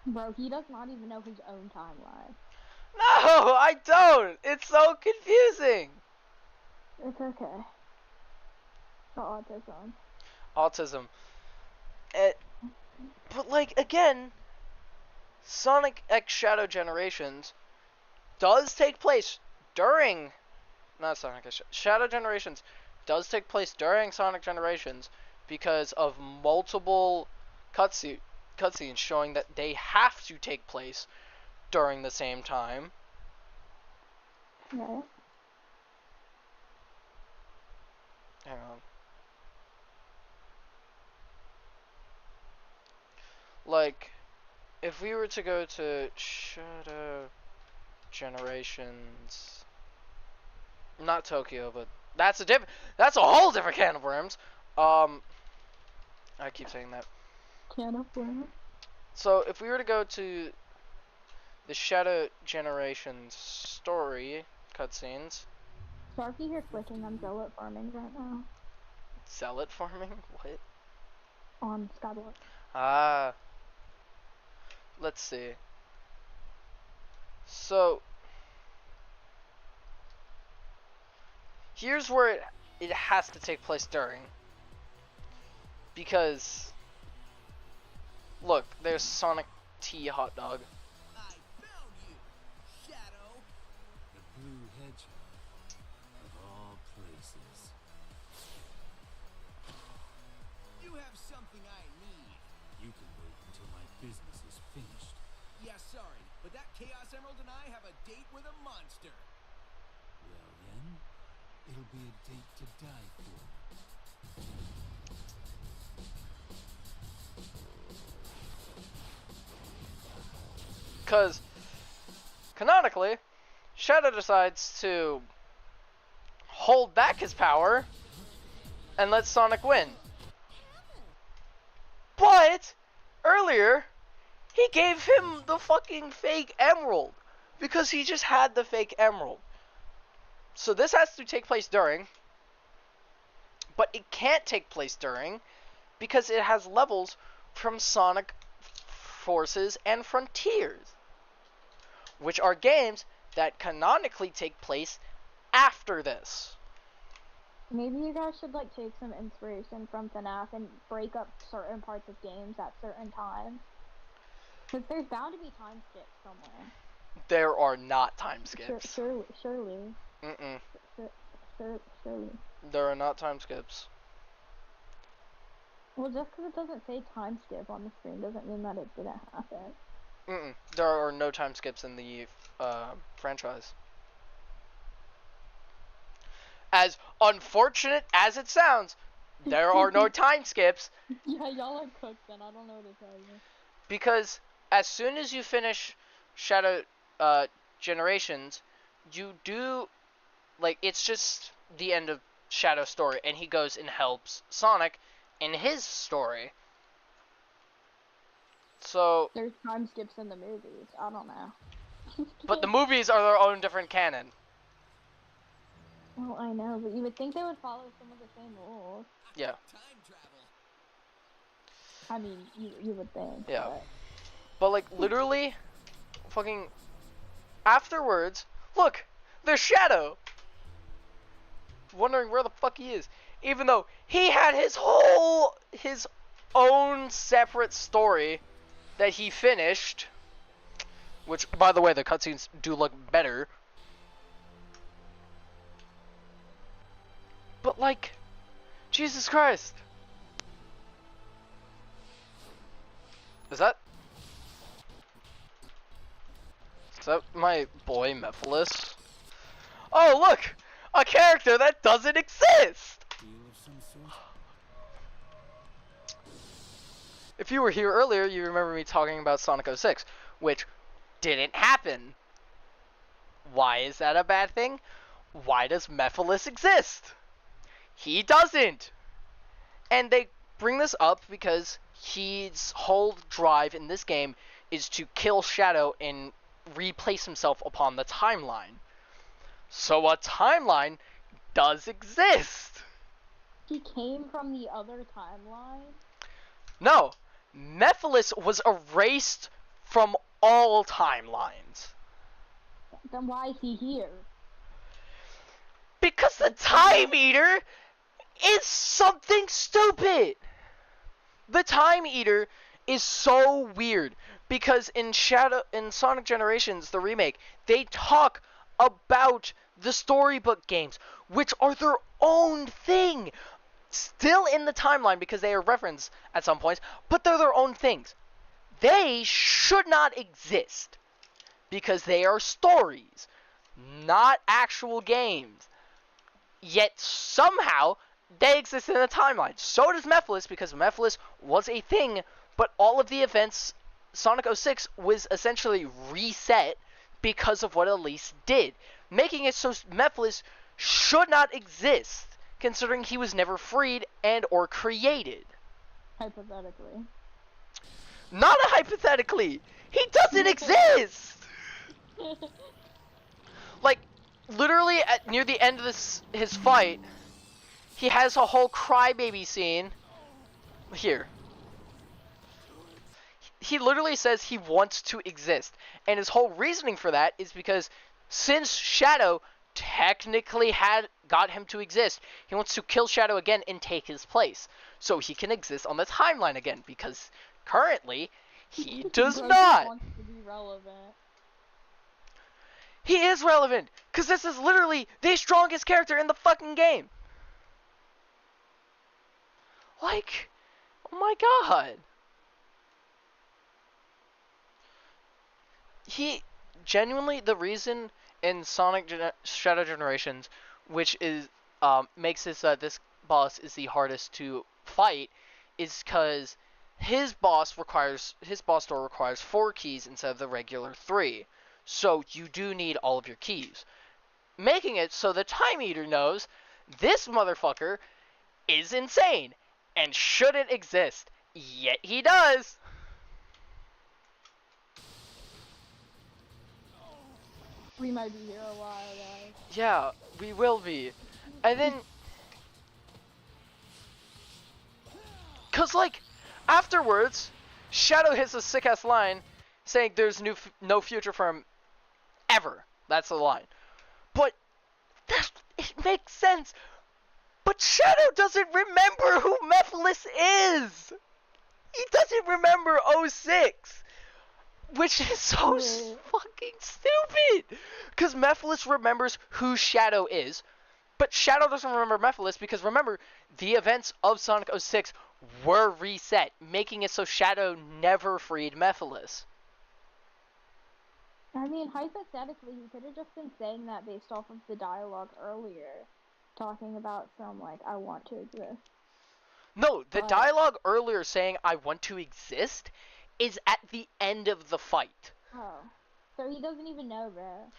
Bro, he does not even know his own timeline. No, I don't! It's so confusing! It's okay. The autism. Autism. But, like, again, Sonic X Shadow Generations does take place during... Not Sonic X Shadow Generations does take place during Sonic Generations because of multiple cutscenes showing that they have to take place during the same time. Right. Hang on. Like, if we were to go to Shadow Generations, not Tokyo, but that's a whole different can of worms. I keep saying that. Can of worms. So if we were to go to the Shadow Generations story cutscenes, Sharky here clicking on zealot farming right now. zealot farming, what? On Skyblock. Ah. Let's see. So here's where it has to take place during. Because look, there's Sonic T hot dog. I found you, Shadow. The Blue Hedgehog, of all places. You have something I need. You can wait until my business is finished. Yeah, sorry, but that Chaos Emerald and I have a date with a monster. Well then, it'll be a date to die for. Because canonically, Shadow decides to hold back his power and let Sonic win. But earlier, he gave him the fucking fake emerald because he just had the fake emerald. So this has to take place during, but it can't take place during because it has levels from Sonic Forces and Frontiers, which are games that canonically take place after this. Maybe you guys should like take some inspiration from FNAF and break up certain parts of games at certain times. Because there's bound to be time skips somewhere. There are not time skips. Surely. Mm-mm. Surely. There are not time skips. Well, just because it doesn't say time skip on the screen doesn't mean that it didn't happen. Mm-mm. There are no time skips in the franchise. As unfortunate as it sounds, there are no time skips Yeah, y'all are cooked then. I don't know what to tell you. because as soon as you finish Shadow Generations, you do, like, it's just the end of Shadow's story, and he goes and helps Sonic in his story. So, There's time skips in the movies. I don't know. but the movies are their own different canon. Well, I know, but you would think they would follow some of the same rules. Yeah. Time travel. I mean, you would think. Yeah. But... But, like, literally, fucking, afterwards, look, there's Shadow. Wondering where the fuck he is. Even though he had his own separate story that he finished. Which, by the way, the cutscenes do look better. But, like, Jesus Christ. Is that my boy Mephiles? Oh, look! A character that doesn't exist! Deal of some sort? If you were here earlier, you remember me talking about Sonic 06, which didn't happen. Why is that a bad thing? Why does Mephiles exist? He doesn't! And they bring this up because his whole drive in this game is to kill Shadow and replace himself upon the timeline. So a timeline does exist! He came from the other timeline? No! Mephiles was erased from all timelines. Then why is he here? Because the Time Eater is something stupid! The Time Eater is so weird because in Sonic Generations, the remake, they talk about the storybook games, which are their own thing. Still in the timeline because they are referenced at some points, but they're their own things. They should not exist because they are stories, not actual games. Yet somehow they exist in the timeline. So does Mephiles because Mephiles was a thing, but all of the events, Sonic 06 was essentially reset because of what Elise did, making it so Mephiles should not exist, considering he was never freed and or created. Hypothetically. Not a hypothetically! He doesn't exist! Like, literally near the end of his fight, he has a whole crybaby scene. Here. He literally says he wants to exist. And his whole reasoning for that is because since Shadow technically got him to exist, he wants to kill Shadow again and take his place. So he can exist on the timeline again. Because currently, he does not. Wants to be relevant. He is relevant. Because this is literally the strongest character in the fucking game. Like, oh my god. He genuinely, the reason in Sonic Shadow Generations, which is makes this boss is the hardest to fight, is because his boss door requires 4 keys instead of the regular 3. So you do need all of your keys, making it so the Time Eater knows this motherfucker is insane and shouldn't exist. Yet he does. We might be here a while, guys. Yeah, we will be. And then, cause like, afterwards, Shadow hits a sick ass line saying there's no future for him ever. That's the line. But it makes sense. But Shadow doesn't remember who Mephiles is. He doesn't remember 06. Which is so fucking stupid! Because Mephiles remembers who Shadow is, but Shadow doesn't remember Mephiles because remember, the events of Sonic 06 were reset, making it so Shadow never freed Mephiles. I mean, hypothetically, he could have just been saying that based off of the dialogue earlier, talking about some, like, I want to exist. No, the But- dialogue earlier saying I want to exist is at the end of the fight. Oh. So he doesn't even know that.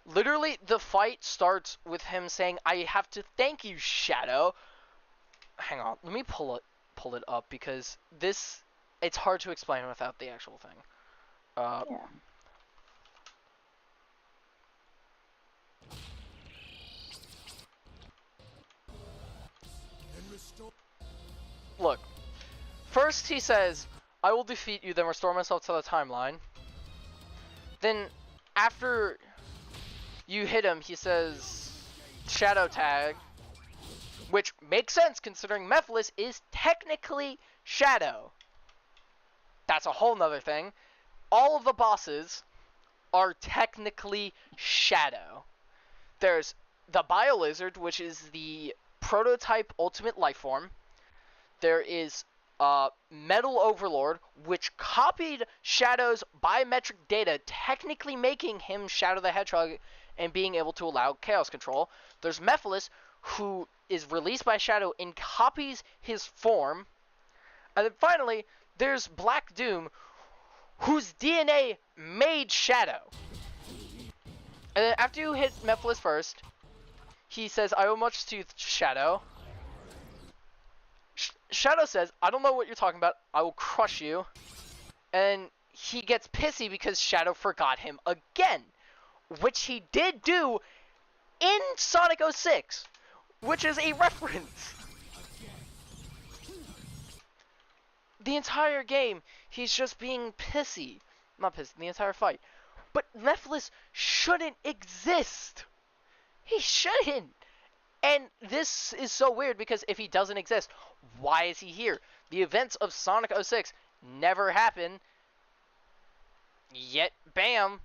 Literally, the fight starts with him saying, I have to thank you, Shadow. Hang on, let me pull it up because it's hard to explain without the actual thing. Yeah. And restore. Look, first he says, I will defeat you, then restore myself to the timeline. Then, after you hit him, he says, Shadow Tag, which makes sense considering Mephiles is technically Shadow. That's a whole nother thing. All of the bosses are technically Shadow. There's the Biolizard, which is the prototype ultimate life form. There is Metal Overlord, which copied Shadow's biometric data, technically making him Shadow the Hedgehog and being able to allow chaos control. There's Mephiles, who is released by Shadow and copies his form. And then finally, there's Black Doom, whose DNA made Shadow. And then after you hit Mephiles first, he says, I owe much to Shadow. Shadow says, I don't know what you're talking about, I will crush you. And he gets pissy because Shadow forgot him again, which he did do in Sonic 06, which is a reference. The entire game, he's just being pissy. Not pissy, the entire fight. But Mephiles shouldn't exist. He shouldn't. And this is so weird because if he doesn't exist, why is he here? The events of Sonic 06 never happen. Yet, bam,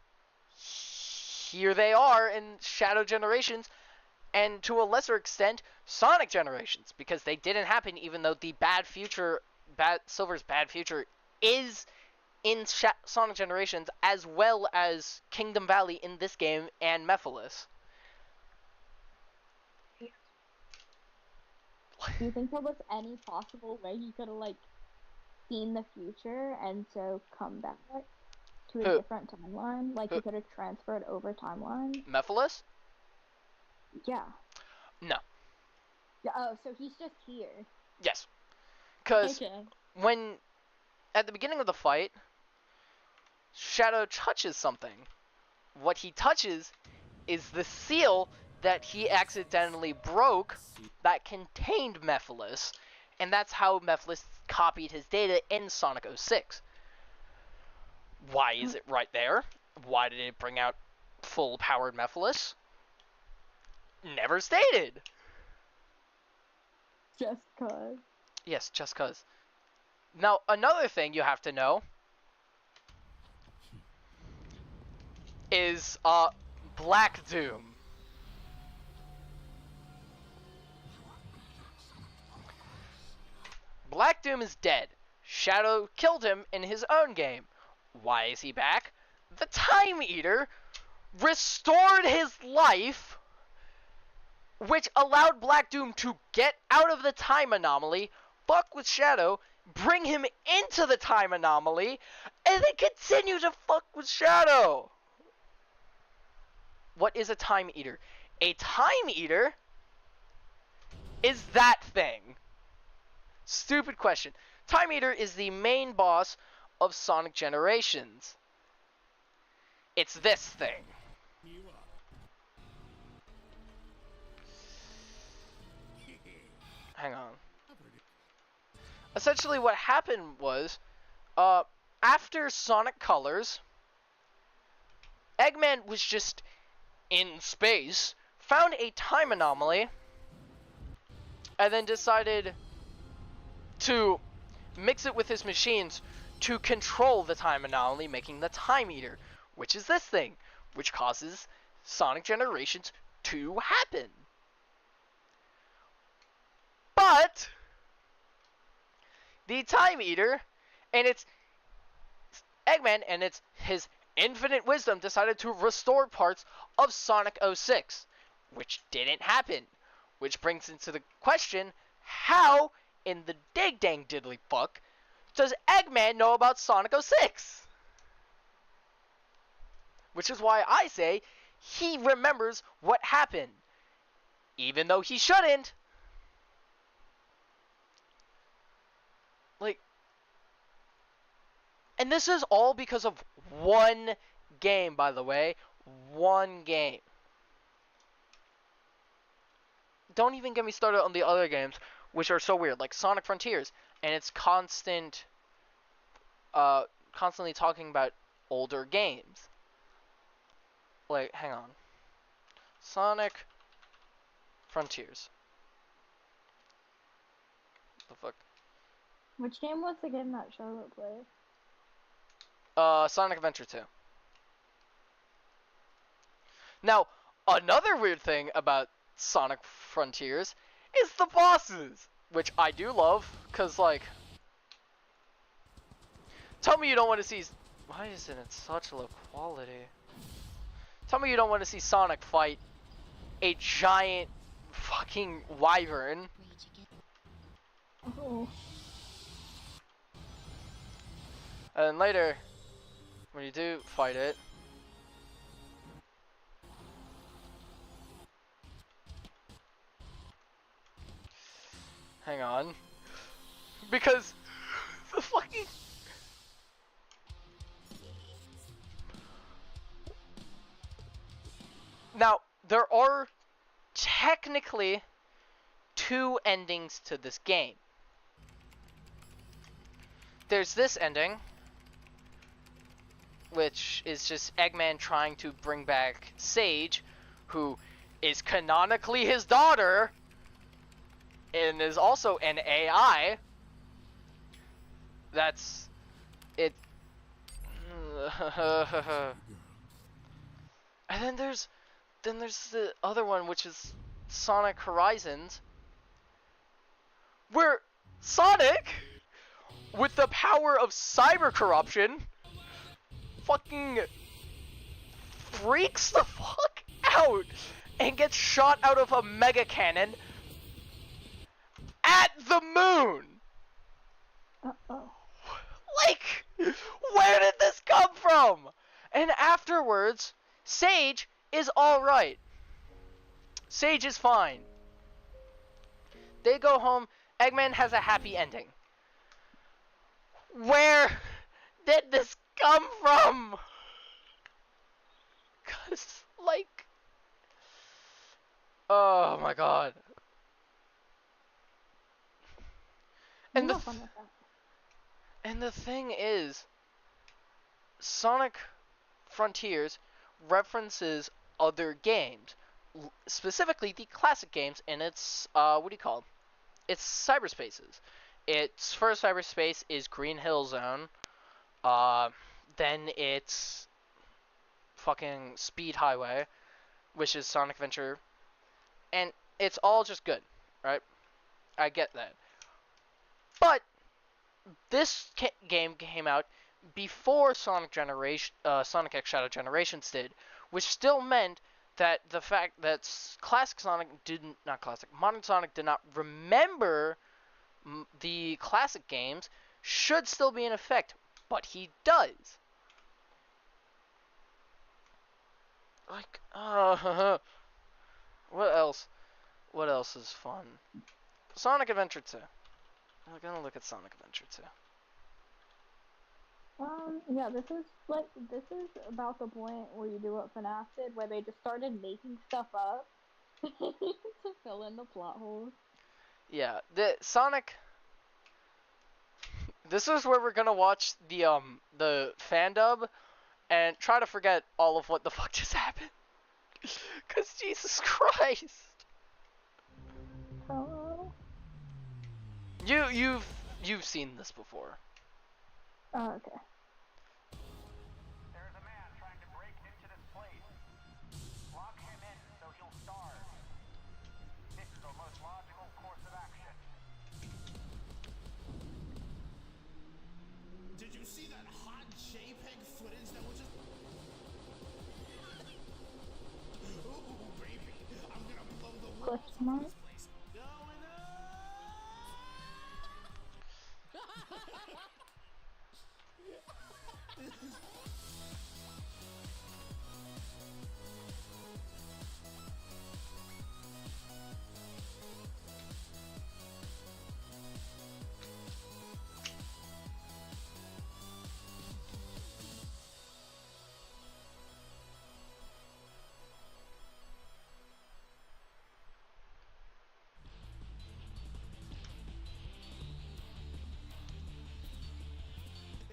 here they are in Shadow Generations. And to a lesser extent, Sonic Generations. Because they didn't happen even though the Silver's bad future is in Sonic Generations as well as Kingdom Valley in this game and Mephiles. Do you think there was any possible way he could have, like, seen the future and so come back to a Who? different timeline? Like, Who? he could have transferred over timeline? Mephiles? Yeah. No. Yeah. Oh, so he's just here. Yes. Because Okay. when, at the beginning of the fight, Shadow touches something. What he touches is the seal that he accidentally broke that contained Mephiles. And that's how Mephiles copied his data in Sonic 06. Why is it right there? Why did it bring out full-powered Mephiles? Never stated. Just cause. Yes, just cause. Now, another thing you have to know is, Black Doom. Black Doom is dead. Shadow killed him in his own game. Why is he back? The Time Eater restored his life, which allowed Black Doom to get out of the time anomaly, fuck with Shadow, bring him into the time anomaly, and then continue to fuck with Shadow. What is a Time Eater? A Time Eater is that thing. Stupid question. Time Eater is the main boss of Sonic Generations. It's this thing. You up. Hang on. I've heard it. Essentially what happened was, after Sonic Colors, Eggman was just in space, found a time anomaly, and then decided to mix it with his machines to control the time anomaly, making the Time Eater, which is this thing, which causes Sonic Generations to happen. But the Time Eater and its Eggman and its his infinite wisdom decided to restore parts of Sonic 06, which didn't happen. Which brings into the question, how in the dig dang diddly fuck does Eggman know about Sonic 06? Which is why I say he remembers what happened, even though he shouldn't. Like, and this is all because of one game, by the way. One game. Don't even get me started on the other games, which are so weird, like Sonic Frontiers, and it's constantly talking about older games. Like, hang on. Sonic Frontiers. What the fuck? Which game was the game that Charlotte played? Sonic Adventure 2. Now, another weird thing about Sonic Frontiers is the bosses, which I do love, cause like, tell me you don't want to see. Why is it in such low quality? Tell me you don't want to see Sonic fight a giant fucking wyvern. Oh. And later, when you do fight it, hang on, because the fucking now there are technically two endings to this game. There's this ending, which is just Eggman trying to bring back Sage, who is canonically his daughter, and is also an AI. That's it. And then there's the other one, which is Sonic Horizons, where Sonic, with the power of cyber corruption, fucking freaks the fuck out and gets shot out of a mega cannon at the moon. Uh-oh. Like, where did this come from? And afterwards, Sage is alright. Sage is fine. They go home. Eggman has a happy ending. Where did this come from? 'Cause, like, oh my god. And No fun with that. and the thing is, Sonic Frontiers references other games, specifically the classic games, and it's what do you call them? It's cyberspaces. Its first cyberspace is Green Hill Zone. Then it's fucking Speed Highway, which is Sonic Adventure, and it's all just good, right? I get that. But this game came out before Sonic X Shadow Generations did, which still meant that the fact that Modern Sonic did not remember the classic games should still be in effect, but he does. Like, what else? What else is fun? Sonic Adventure 2. I'm gonna look at Sonic Adventure 2. Yeah, this is about the point where you do what FNAF did, where they just started making stuff up to fill in the plot holes. Yeah, the Sonic. This is where we're gonna watch the fan dub and try to forget all of what the fuck just happened. 'Cause Jesus Christ. Oh. You've seen this before. Oh, okay. There's a man trying to break into this place. Lock him in so he'll starve. This is the most logical course of action. Did you see that hot JPEG footage that was just... Ooh, baby, I'm gonna blow the walls Question off mark? this place. Going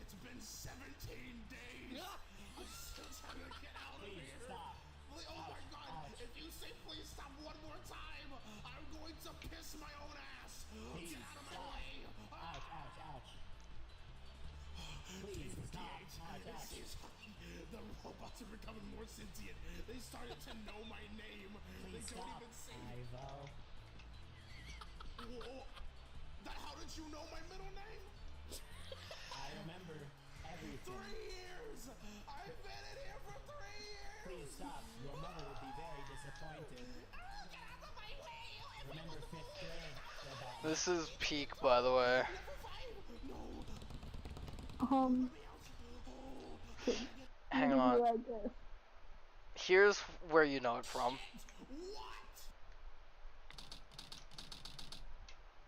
It's been 17 days. I'm still trying to get out of here. Stop. Oh my god, if you say please stop one more time, I'm going to piss my own ass. Get out of my way. Ouch, ouch, ouch. Please stop. Ouch, ouch. The robots are becoming more sentient. They started to know my name. They Please don't stop. even say. Ivo. Whoa. How did you know my middle name? I remember everything. 3 years. I've been in here for 3 years. Please stop. Your mother would be very disappointed. Get out of my way. Remember 5th grade? Robot. This is peak, by the way. Level 5. No. Hang on. Like this. Here's where you know it from. What?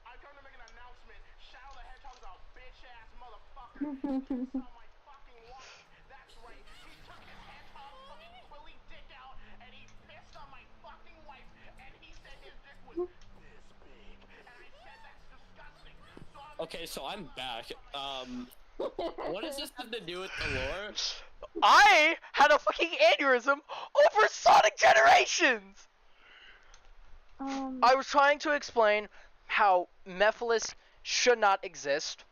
I come to make an announcement. Shadow the Hedgehog's a bitch-ass motherfucker. He saw my fucking wife. That's right. He took his hedgehog fucking quilly dick out and he pissed on my fucking wife and he said his dick was this big. And I said that's disgusting. So I'm Okay, so I'm back. What does this have to do with the lore? I had a fucking aneurysm over Sonic Generations! I was trying to explain how Mephiles should not exist,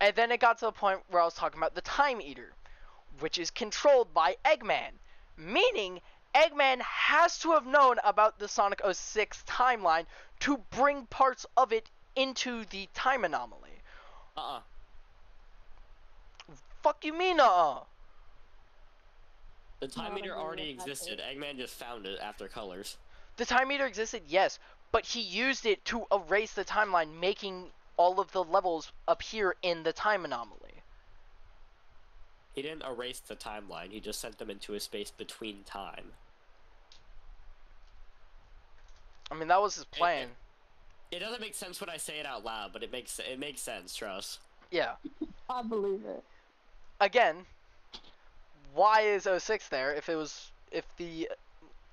and then it got to the point where I was talking about the Time Eater, which is controlled by Eggman, meaning Eggman has to have known about the Sonic 06 timeline to bring parts of it into the time anomaly. Fuck you mean, The time I meter agree already with that existed. too. Eggman just found it after Colors. The Time Meter existed, yes, but he used it to erase the timeline, making all of the levels appear in the time anomaly. He didn't erase the timeline. He just sent them into a space between time. I mean, that was his plan. It doesn't make sense when I say it out loud, but it makes sense. Trust. Yeah. I believe it. Again, why is 06 there if the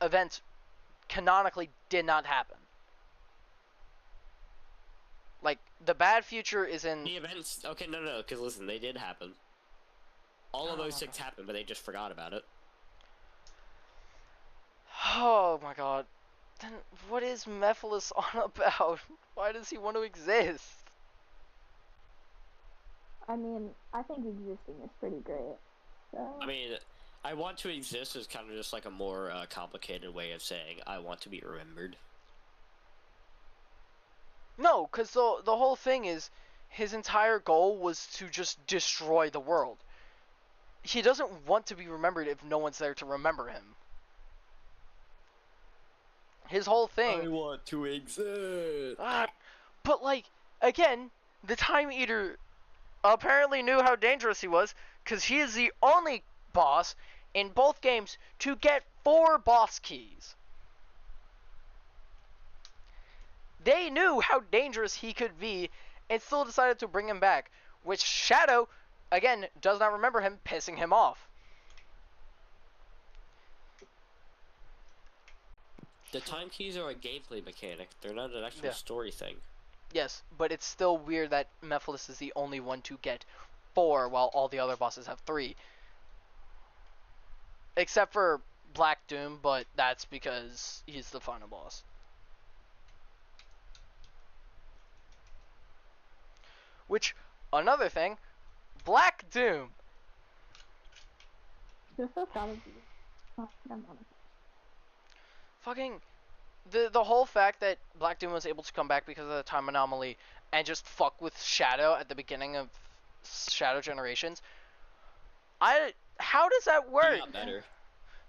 event canonically did not happen? Like, the bad future is in... The events. Okay, no, because listen, they did happen. All of 06 happened, but they just forgot about it. Oh my god. Then what is Mephiles on about? Why does he want to exist? I mean, I think existing is pretty great. So. I mean, I want to exist is kind of just like a more complicated way of saying I want to be remembered. No, because the whole thing is his entire goal was to just destroy the world. He doesn't want to be remembered if no one's there to remember him. His whole thing... I want to exist! But, like, again, the Time Eater apparently knew how dangerous he was, because he is the only boss in both games to get 4 boss keys. They knew how dangerous he could be, and still decided to bring him back, which Shadow, again, does not remember him, pissing him off. The time keys are a gameplay mechanic. They're not an actual Yeah. story thing. Yes, but it's still weird that Mephiles is the only one to get 4, while all the other bosses have 3. Except for Black Doom, but that's because he's the final boss. Which, another thing, Black Doom. This has gotta be. Oh, never mind. Fucking the whole fact that Black Doom was able to come back because of the time anomaly and just fuck with Shadow at the beginning of Shadow Generations. How does that work? He got better.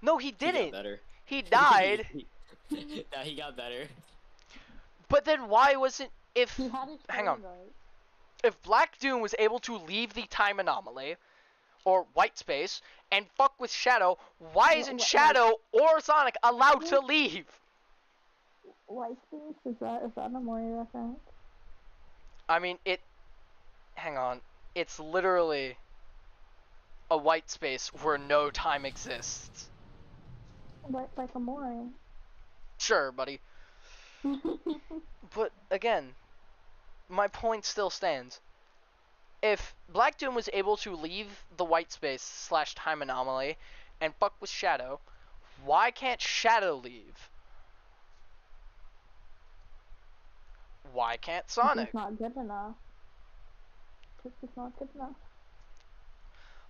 No, he He didn't. got better. He died. No, he got better. But then why wasn't if He had his hang on. phone right. if Black Doom was able to leave the time anomaly or white space and fuck with Shadow, why isn't Shadow or Sonic allowed to leave? White space? Is that a Mori reference? I mean, hang on. It's literally a white space where no time exists. Like a Mori. Sure, buddy. But again, my point still stands. If Black Doom was able to leave the white space / time anomaly and fuck with Shadow, why can't Shadow leave? Why can't Sonic? It's not good enough. It's not good enough.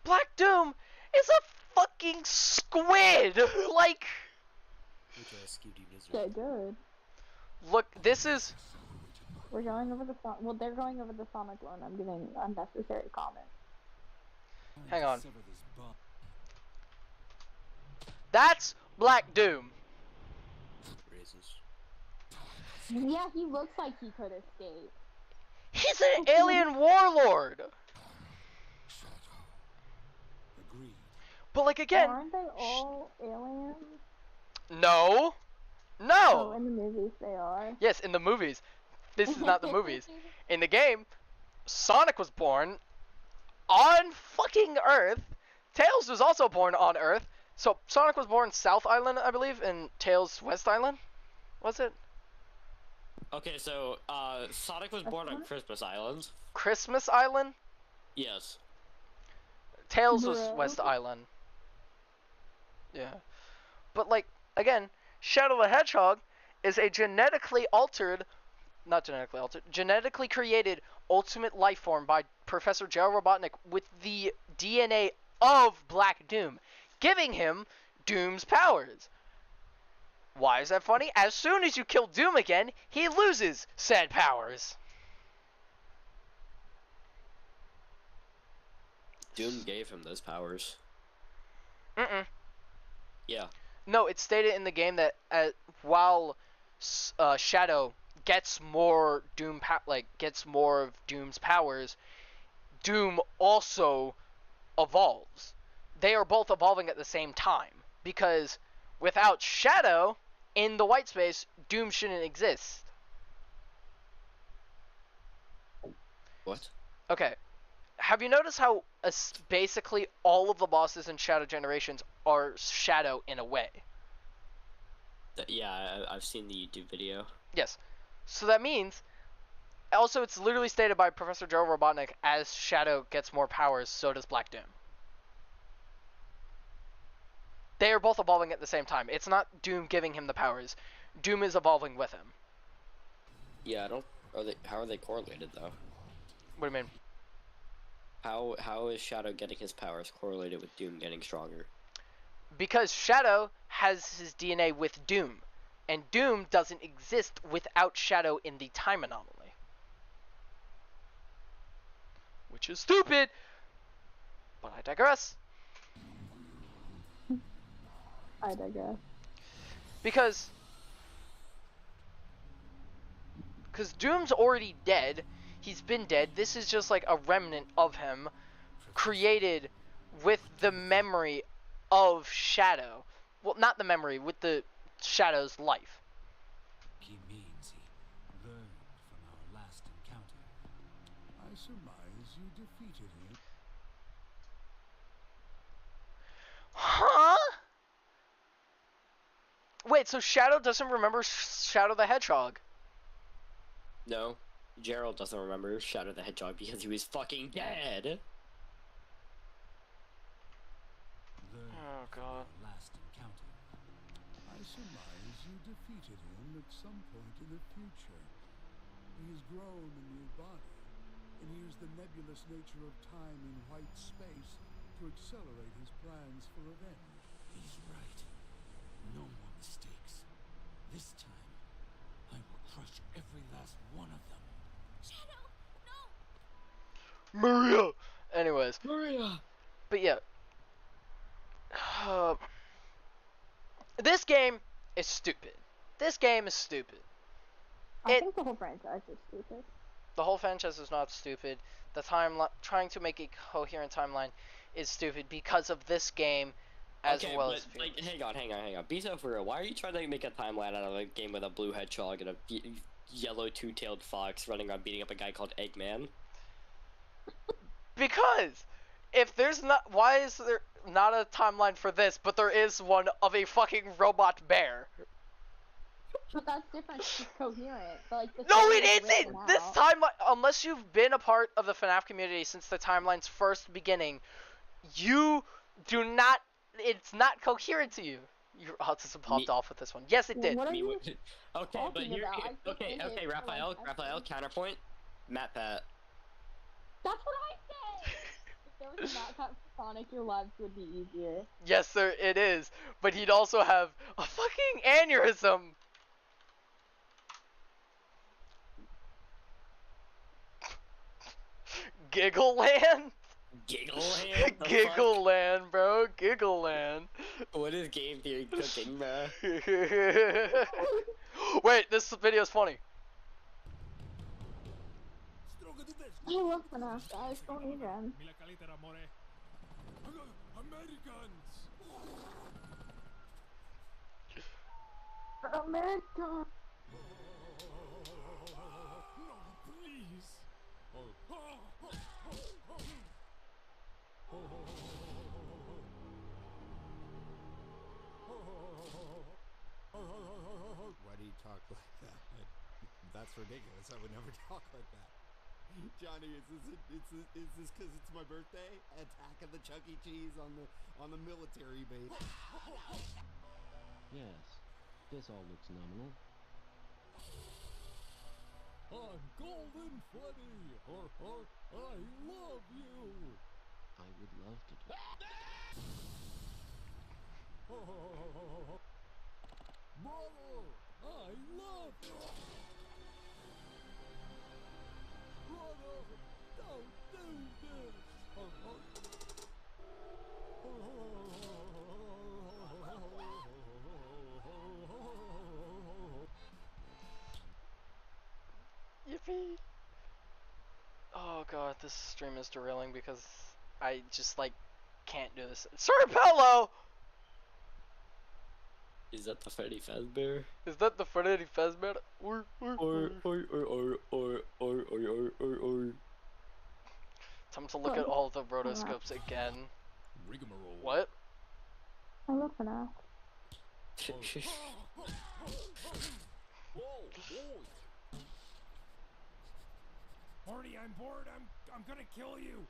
Black Doom is a fucking squid! Like, Okay, good. look, this is... We're going over the Sonic. Well, they're going over the Sonic one. I'm giving unnecessary comments. Hang on. That's Black Doom. Yeah, he looks like he could escape. He's an alien warlord! Agreed. But like, again... Aren't they all aliens? No! Oh, No! in the movies they are. Yes, in the movies. This is not the movies. In the game, Sonic was born on fucking Earth. Tails was also born on Earth. So Sonic was born South Island, I believe, and Tails West Island? Was it? Okay, so Sonic was born on Christmas Island. Christmas Island? Yes. Tails was Bruh. West Island. Yeah. But like, again, Shadow the Hedgehog is a genetically created ultimate life form by Professor Gerald Robotnik with the DNA of Black Doom, giving him Doom's powers. Why is that funny? As soon as you kill Doom again, he loses said powers. Doom gave him those powers. Mm-mm. Yeah. No, it's stated in the game that while Shadow gets more gets more of Doom's powers, Doom also evolves. They are both evolving at the same time because without Shadow in the white space, Doom shouldn't exist. What? Okay. Have you noticed how basically all of the bosses in Shadow Generations are Shadow in a way? Yeah, I've seen the YouTube video. Yes. So that means, also it's literally stated by Professor Joe Robotnik, as Shadow gets more powers, so does Black Doom. They are both evolving at the same time. It's not Doom giving him the powers. Doom is evolving with him. Yeah, I don't... How are they correlated, though? What do you mean? How is Shadow getting his powers correlated with Doom getting stronger? Because Shadow has his DNA with Doom, and Doom doesn't exist without Shadow in the time anomaly. Which is stupid, but I digress. I digress. Because Doom's already dead. He's been dead. This is just like a remnant of him created with the memory of Shadow. Well, not the memory, with the Shadow's life. He means he learned from our last encounter. I surmise you defeated him. Huh? Wait, so Shadow doesn't remember Shadow the Hedgehog? No. Gerald doesn't remember Shadow the Hedgehog because he was fucking dead. Oh god. Last encounter. I surmise you defeated him at some point in the future. He has grown a new body, and he used the nebulous nature of time in white space to accelerate his plans for revenge. He's right. No more mistakes. This time, I will crush every last one of them. Shadow, no! Maria! Anyways. Maria! But yeah. This game is stupid. This game is stupid. I think the whole franchise is stupid. The whole franchise is not stupid. The timeline, trying to make a coherent timeline, is stupid because of this game, as Okay, well but, as. like, hang on. Be so for real. Why are you trying to make a timeline out of a game with a blue hedgehog and a yellow two-tailed fox running around beating up a guy called Eggman? Because if there's not, why is there not a timeline for this, but there is one of a fucking robot bear? But that's different. It's coherent. But like the No, story it is isn't. written This out. timeline, unless you've been a part of the FNAF community since the timeline's first beginning, you do not. It's not coherent to you. Your autism popped off with this one. Yes, it did. What are Me- you okay, but talking here, about? I just okay, ended for, like, Raphael, seconds. counterpoint, Matt Pat. That's what I said. If there was a map cut for Sonic, your lives would be easier. Yes, sir, it is. But he'd also have a fucking aneurysm. Giggle Land? Giggle Land? The Giggle Land, bro. Giggle Land. fuck? What is game theory cooking, bro? Wait, this video's funny. I love FNAF, guys. Don't even. Mila Caliter, amore. Americans! America. No, please. Why do you talk like that? That's ridiculous. I would never talk like that. Johnny, is this because it's my birthday? Attack of the Chuck E. Cheese on the military base. Yes, this all looks nominal. I'm Golden Freddy. I love you. I would love to do. Brother, I love you. Brother, don't do this. Yippee. Oh god, this stream is derailing because I just like can't do this. Sir Pello! Is that the Freddy Fazbear? Is that the Freddy Fazbear? Or. Time to look at all the rotoscopes again. Rigmarole. What? I love FNAF. Marty, I'm bored. I'm gonna kill you.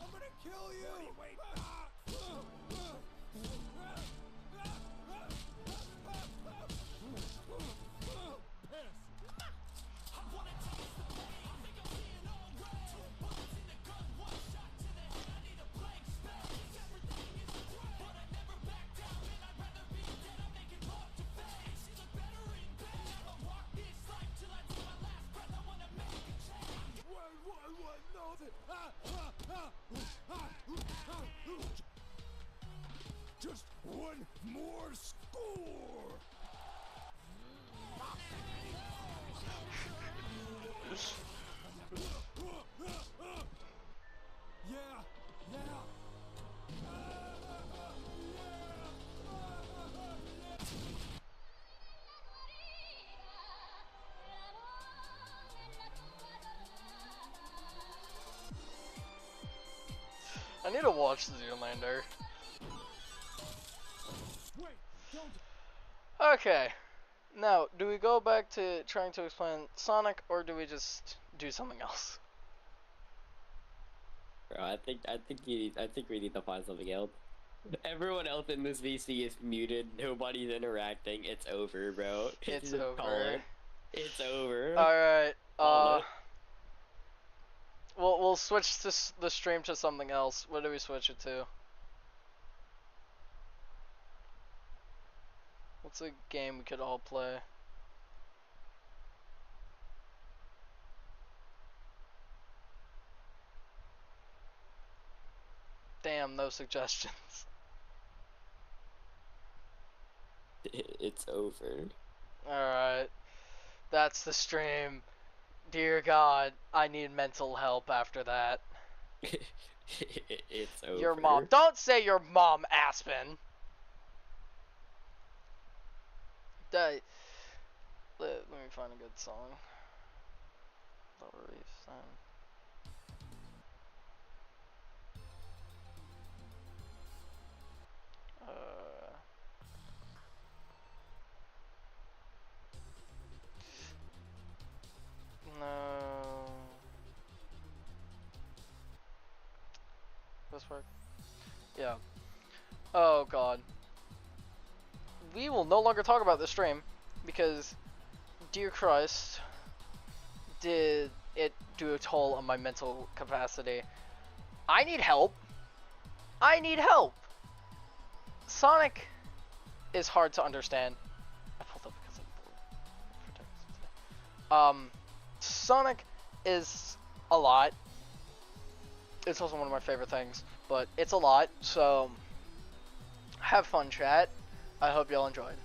I'm gonna kill you. Marty, wait. Just one more score. Yeah. I need to watch Zoolander. Wait, don't. Okay. Now, do we go back to trying to explain Sonic, or do we just do something else? Bro, I think we need to find something else. Everyone else in this VC is muted. Nobody's interacting. It's over, bro. It's Just call over. it. It's over. Alright, Call it. we'll switch the stream to something else. What do we switch it to? What's a game we could all play? Damn, no suggestions. It's over. Alright. That's the stream. Dear God, I need mental help after that. It's over. Your mom. Don't say your mom, Aspen. Let me find a good song. Lower East Side. No. This work? Yeah. Oh God. We will no longer talk about the stream because, dear Christ, did it do a toll on my mental capacity. I need help. I need help. Sonic is hard to understand. I pulled up because I'm bored. Sonic is a lot. It's also one of my favorite things, but it's a lot. So have fun, chat. I hope y'all enjoyed.